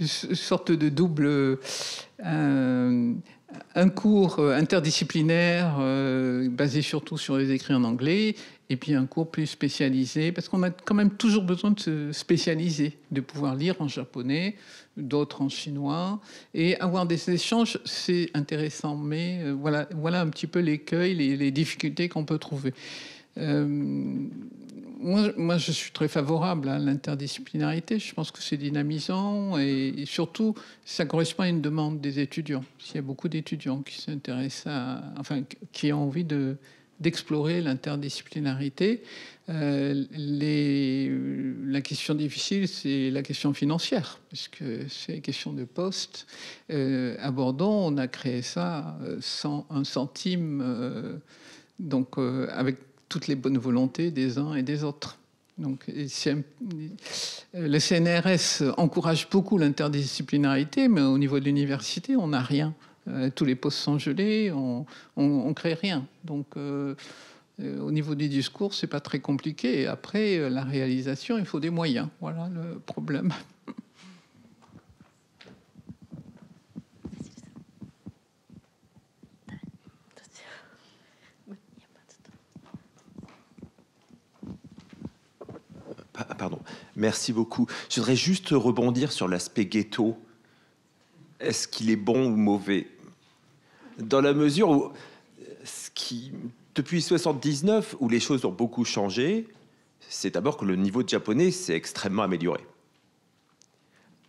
sorte de double... un cours interdisciplinaire basé surtout sur les écrits en anglais, et puis un cours plus spécialisé, parce qu'on a quand même toujours besoin de se spécialiser, de pouvoir lire en japonais, d'autres en chinois, et avoir des échanges, c'est intéressant. Mais voilà un petit peu l'écueil, les difficultés qu'on peut trouver. Moi, je suis très favorable à l'interdisciplinarité. Je pense que c'est dynamisant et surtout, ça correspond à une demande des étudiants. S'il y a beaucoup d'étudiants qui s'intéressent qui ont envie d'explorer l'interdisciplinarité, la question difficile, c'est la question financière, puisque c'est une question de poste. À Bordeaux, on a créé ça sans un centime, avec toutes les bonnes volontés des uns et des autres. Donc, le CNRS encourage beaucoup l'interdisciplinarité, mais au niveau de l'université, on n'a rien. Tous les postes sont gelés, on crée rien. Donc, au niveau du discours, c'est pas très compliqué. Et après, la réalisation, il faut des moyens. Voilà le problème.
Pardon. Merci beaucoup. Je voudrais juste rebondir sur l'aspect ghetto. Est-ce qu'il est bon ou mauvais? Dans la mesure où, depuis 1979, où les choses ont beaucoup changé, c'est d'abord que le niveau de japonais s'est extrêmement amélioré.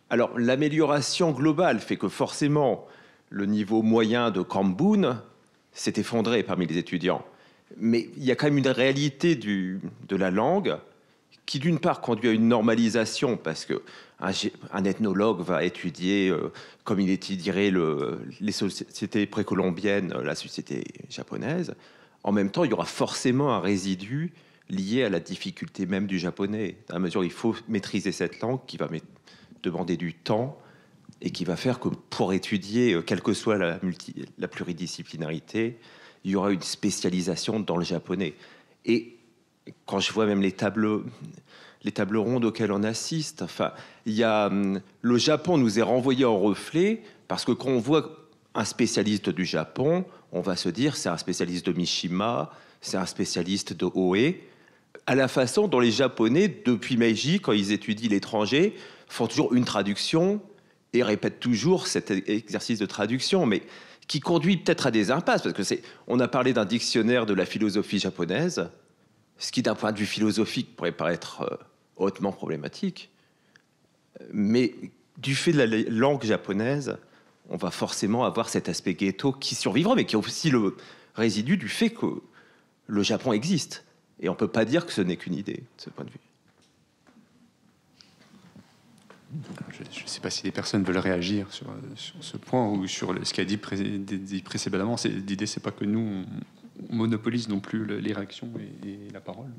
Alors, l'amélioration globale fait que forcément, le niveau moyen de Kambun s'est effondré parmi les étudiants. Mais il y a quand même une réalité de la langue qui, d'une part, conduit à une normalisation, parce qu'un ethnologue va étudier, comme il étudierait les sociétés précolombiennes, la société japonaise. En même temps, il y aura forcément un résidu lié à la difficulté même du japonais, dans la mesure où il faut maîtriser cette langue qui va demander du temps et qui va faire que pour étudier, quelle que soit la pluridisciplinarité, il y aura une spécialisation dans le japonais. Et quand je vois même les tables rondes auxquelles on assiste, le Japon nous est renvoyé en reflet, parce que quand on voit un spécialiste du Japon, on va se dire c'est un spécialiste de Mishima, c'est un spécialiste de Oe, à la façon dont les Japonais, depuis Meiji, quand ils étudient l'étranger, font toujours une traduction et répètent toujours cet exercice de traduction, mais qui conduit peut-être à des impasses, parce que on a parlé d'un dictionnaire de la philosophie japonaise, ce qui, d'un point de vue philosophique, pourrait paraître hautement problématique. Mais du fait de la langue japonaise, on va forcément avoir cet aspect ghetto qui survivra, mais qui est aussi le résidu du fait que le Japon existe. Et on ne peut pas dire que ce n'est qu'une idée, de ce point de vue.
Je ne sais pas si les personnes veulent réagir sur ce point ou sur ce qu'a dit précédemment. L'idée, c'est pas que nous, on monopolise non plus les réactions et la parole.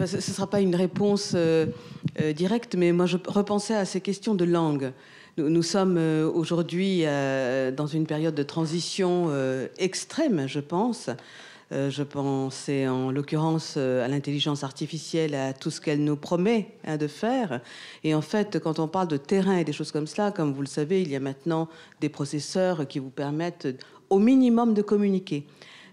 Ce ne sera pas une réponse directe, mais moi, je repensais à ces questions de langue. Nous sommes aujourd'hui dans une période de transition extrême, je pense. Je pensais en l'occurrence à l'intelligence artificielle, à tout ce qu'elle nous promet de faire. Et en fait, quand on parle de terrain et des choses comme cela, comme vous le savez, il y a maintenant des processeurs qui vous permettent au minimum de communiquer.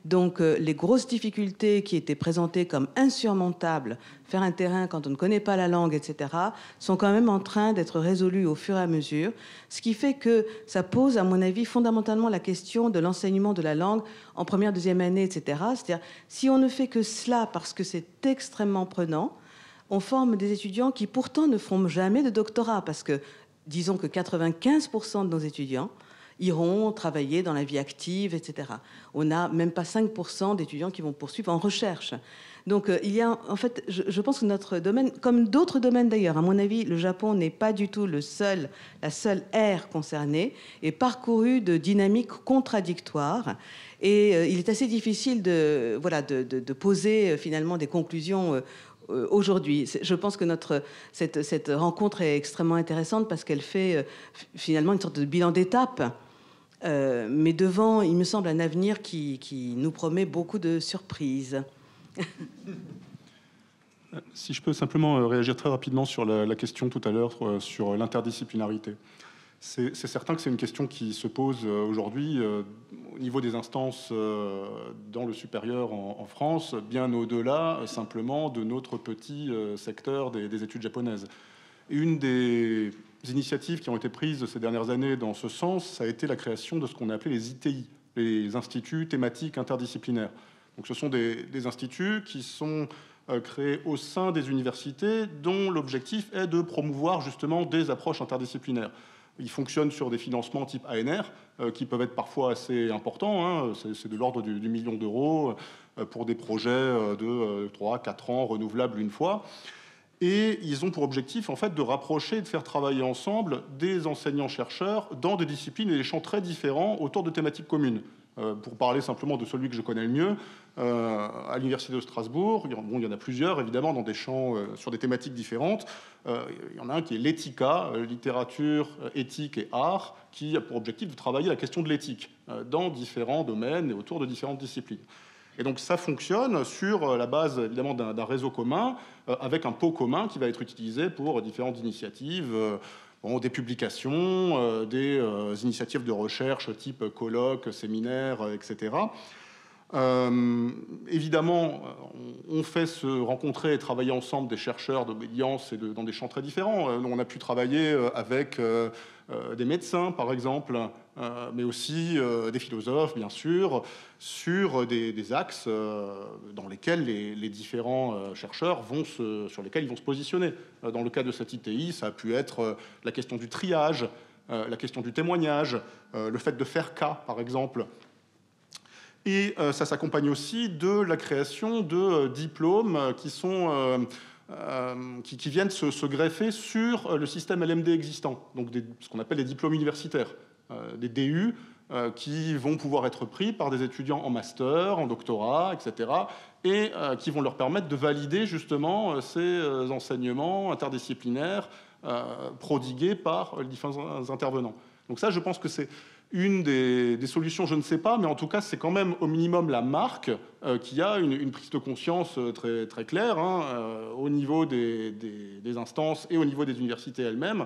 Donc, les grosses difficultés qui étaient présentées comme insurmontables, faire un terrain quand on ne connaît pas la langue, etc., sont quand même en train d'être résolues au fur et à mesure. Ce qui fait que ça pose, à mon avis, fondamentalement la question de l'enseignement de la langue en première, deuxième année, etc. C'est-à-dire, si on ne fait que cela parce que c'est extrêmement prenant, on forme des étudiants qui pourtant ne feront jamais de doctorat, parce que, disons que 95% de nos étudiants iront travailler dans la vie active, etc. On n'a même pas 5% d'étudiants qui vont poursuivre en recherche. Donc, il y a, en fait, je pense que notre domaine, comme d'autres domaines d'ailleurs, à mon avis, le Japon n'est pas du tout la seule ère concernée, est parcouru de dynamiques contradictoires. Et il est assez difficile de poser finalement des conclusions aujourd'hui. Je pense que cette rencontre est extrêmement intéressante parce qu'elle fait finalement une sorte de bilan d'étape. Mais devant, il me semble, un avenir qui nous promet beaucoup de surprises.
Si je peux simplement réagir très rapidement sur la question tout à l'heure sur l'interdisciplinarité. C'est certain que c'est une question qui se pose aujourd'hui au niveau des instances dans le supérieur en France, bien au-delà simplement de notre petit secteur des études japonaises. Et une des initiatives qui ont été prises ces dernières années dans ce sens, ça a été la création de ce qu'on a appelé les ITI, les instituts thématiques interdisciplinaires. Donc ce sont des instituts qui sont créés au sein des universités dont l'objectif est de promouvoir justement des approches interdisciplinaires. Ils fonctionnent sur des financements type ANR qui peuvent être parfois assez importants. Hein. C'est de l'ordre du million d'euros pour des projets de 3-4 ans renouvelables une fois. Et ils ont pour objectif en fait de rapprocher et de faire travailler ensemble des enseignants-chercheurs dans des disciplines et des champs très différents autour de thématiques communes. Pour parler simplement de celui que je connais le mieux, à l'Université de Strasbourg, il y en a plusieurs, évidemment, dans des champs sur des thématiques différentes. Il y en a un qui est l'éthica, littérature, éthique et art, qui a pour objectif de travailler la question de l'éthique dans différents domaines et autour de différentes disciplines. Et donc ça fonctionne sur la base, évidemment, d'un réseau commun, avec un pot commun qui va être utilisé pour différentes initiatives, des publications, des initiatives de recherche type colloques, séminaires, etc. Évidemment, on fait se rencontrer et travailler ensemble des chercheurs d'obédience et dans des champs très différents. On a pu travailler avec des médecins, par exemple, mais aussi des philosophes, bien sûr, sur des axes dans lesquels les différents chercheurs sur lesquels ils vont se positionner. Dans le cas de cette ITI, ça a pu être la question du triage, la question du témoignage, le fait de faire cas, par exemple. Et ça s'accompagne aussi de la création de diplômes qui viennent se greffer sur le système LMD existant, donc ce qu'on appelle les diplômes universitaires, des DU, qui vont pouvoir être pris par des étudiants en master, en doctorat, etc., et qui vont leur permettre de valider justement ces enseignements interdisciplinaires prodigués par les différents intervenants. Donc ça, je pense que c'est une des solutions, je ne sais pas, mais en tout cas, c'est quand même au minimum la marque qui a une prise de conscience très, très claire au niveau des instances et au niveau des universités elles-mêmes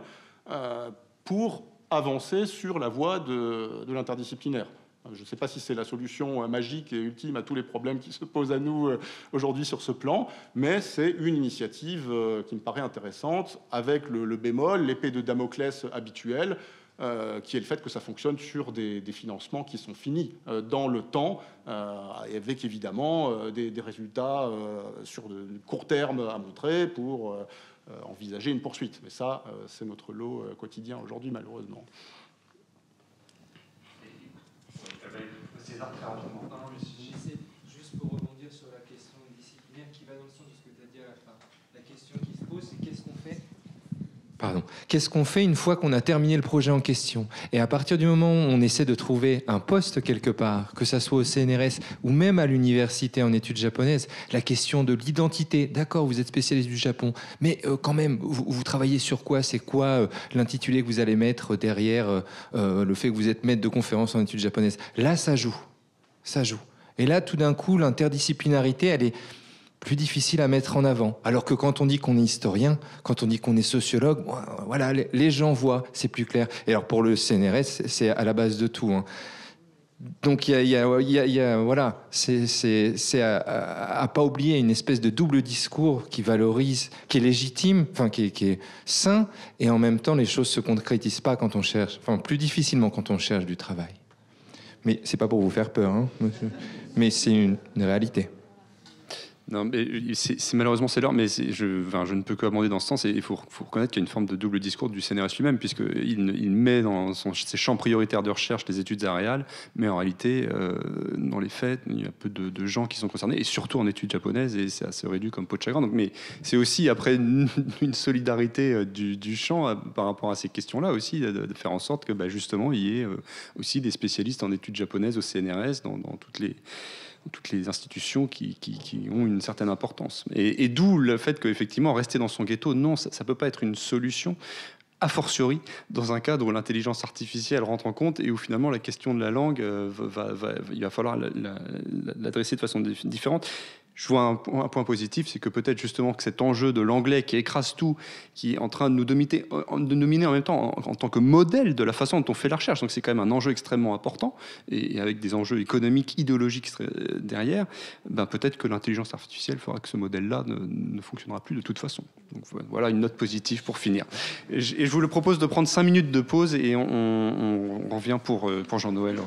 pour avancer sur la voie de l'interdisciplinaire. Je ne sais pas si c'est la solution magique et ultime à tous les problèmes qui se posent à nous aujourd'hui sur ce plan, mais c'est une initiative qui me paraît intéressante, avec le bémol, l'épée de Damoclès habituelle, qui est le fait que ça fonctionne sur des financements qui sont finis dans le temps, avec évidemment des résultats sur de court terme à montrer pour envisager une poursuite. Mais ça, c'est notre lot quotidien aujourd'hui, malheureusement.
J'essaie juste pour rebondir sur la question disciplinaire qui va dans le sens de ce que tu as dit à la fin. La question qui se pose, c'est qu'est-ce qu'on fait ?
Qu'est-ce qu'on fait une fois qu'on a terminé le projet en question ? Et à partir du moment où on essaie de trouver un poste quelque part, que ça soit au CNRS ou même à l'université en études japonaises, la question de l'identité, d'accord, vous êtes spécialiste du Japon, mais quand même, vous travaillez sur quoi ? C'est quoi l'intitulé que vous allez mettre derrière le fait que vous êtes maître de conférence en études japonaises ? Là, ça joue. Et là, tout d'un coup, l'interdisciplinarité, elle est plus difficile à mettre en avant. Alors que quand on dit qu'on est historien, quand on dit qu'on est sociologue, voilà, les gens voient, c'est plus clair. Et alors pour le CNRS, c'est à la base de tout. Hein. Donc il y a voilà, c'est à pas oublier une espèce de double discours qui valorise, qui est légitime, enfin qui est sain, et en même temps les choses se concrétisent pas quand on cherche, enfin plus difficilement quand on cherche du travail. Mais c'est pas pour vous faire peur, hein, monsieur. Mais c'est une réalité.
Non, mais malheureusement c'est l'heure, mais je ne peux qu'abonder dans ce sens. Et il faut reconnaître qu'il y a une forme de double discours du CNRS lui-même, puisqu'il met dans ses champs prioritaires de recherche les études aréales, mais en réalité, dans les faits, il y a peu de gens qui sont concernés, et surtout en études japonaises, et c'est assez réduit comme peau de chagrin. Donc, mais c'est aussi après une solidarité du champ par rapport à ces questions-là aussi, de faire en sorte que justement il y ait aussi des spécialistes en études japonaises au CNRS dans toutes les institutions qui ont une certaine importance. Et d'où le fait qu'effectivement, rester dans son ghetto, non, ça ne peut pas être une solution, a fortiori dans un cadre où l'intelligence artificielle rentre en compte et où finalement la question de la langue, il va falloir l'adresser de façon différente. Je vois un point positif, c'est que peut-être justement que cet enjeu de l'anglais qui écrase tout, qui est en train de nous dominer en même temps en tant que modèle de la façon dont on fait la recherche, donc c'est quand même un enjeu extrêmement important, et avec des enjeux économiques, idéologiques derrière, ben peut-être que l'intelligence artificielle fera que ce modèle-là ne fonctionnera plus de toute façon. Donc voilà une note positive pour finir. Et je vous le propose de prendre 5 minutes de pause, et on revient pour Jean-Noël.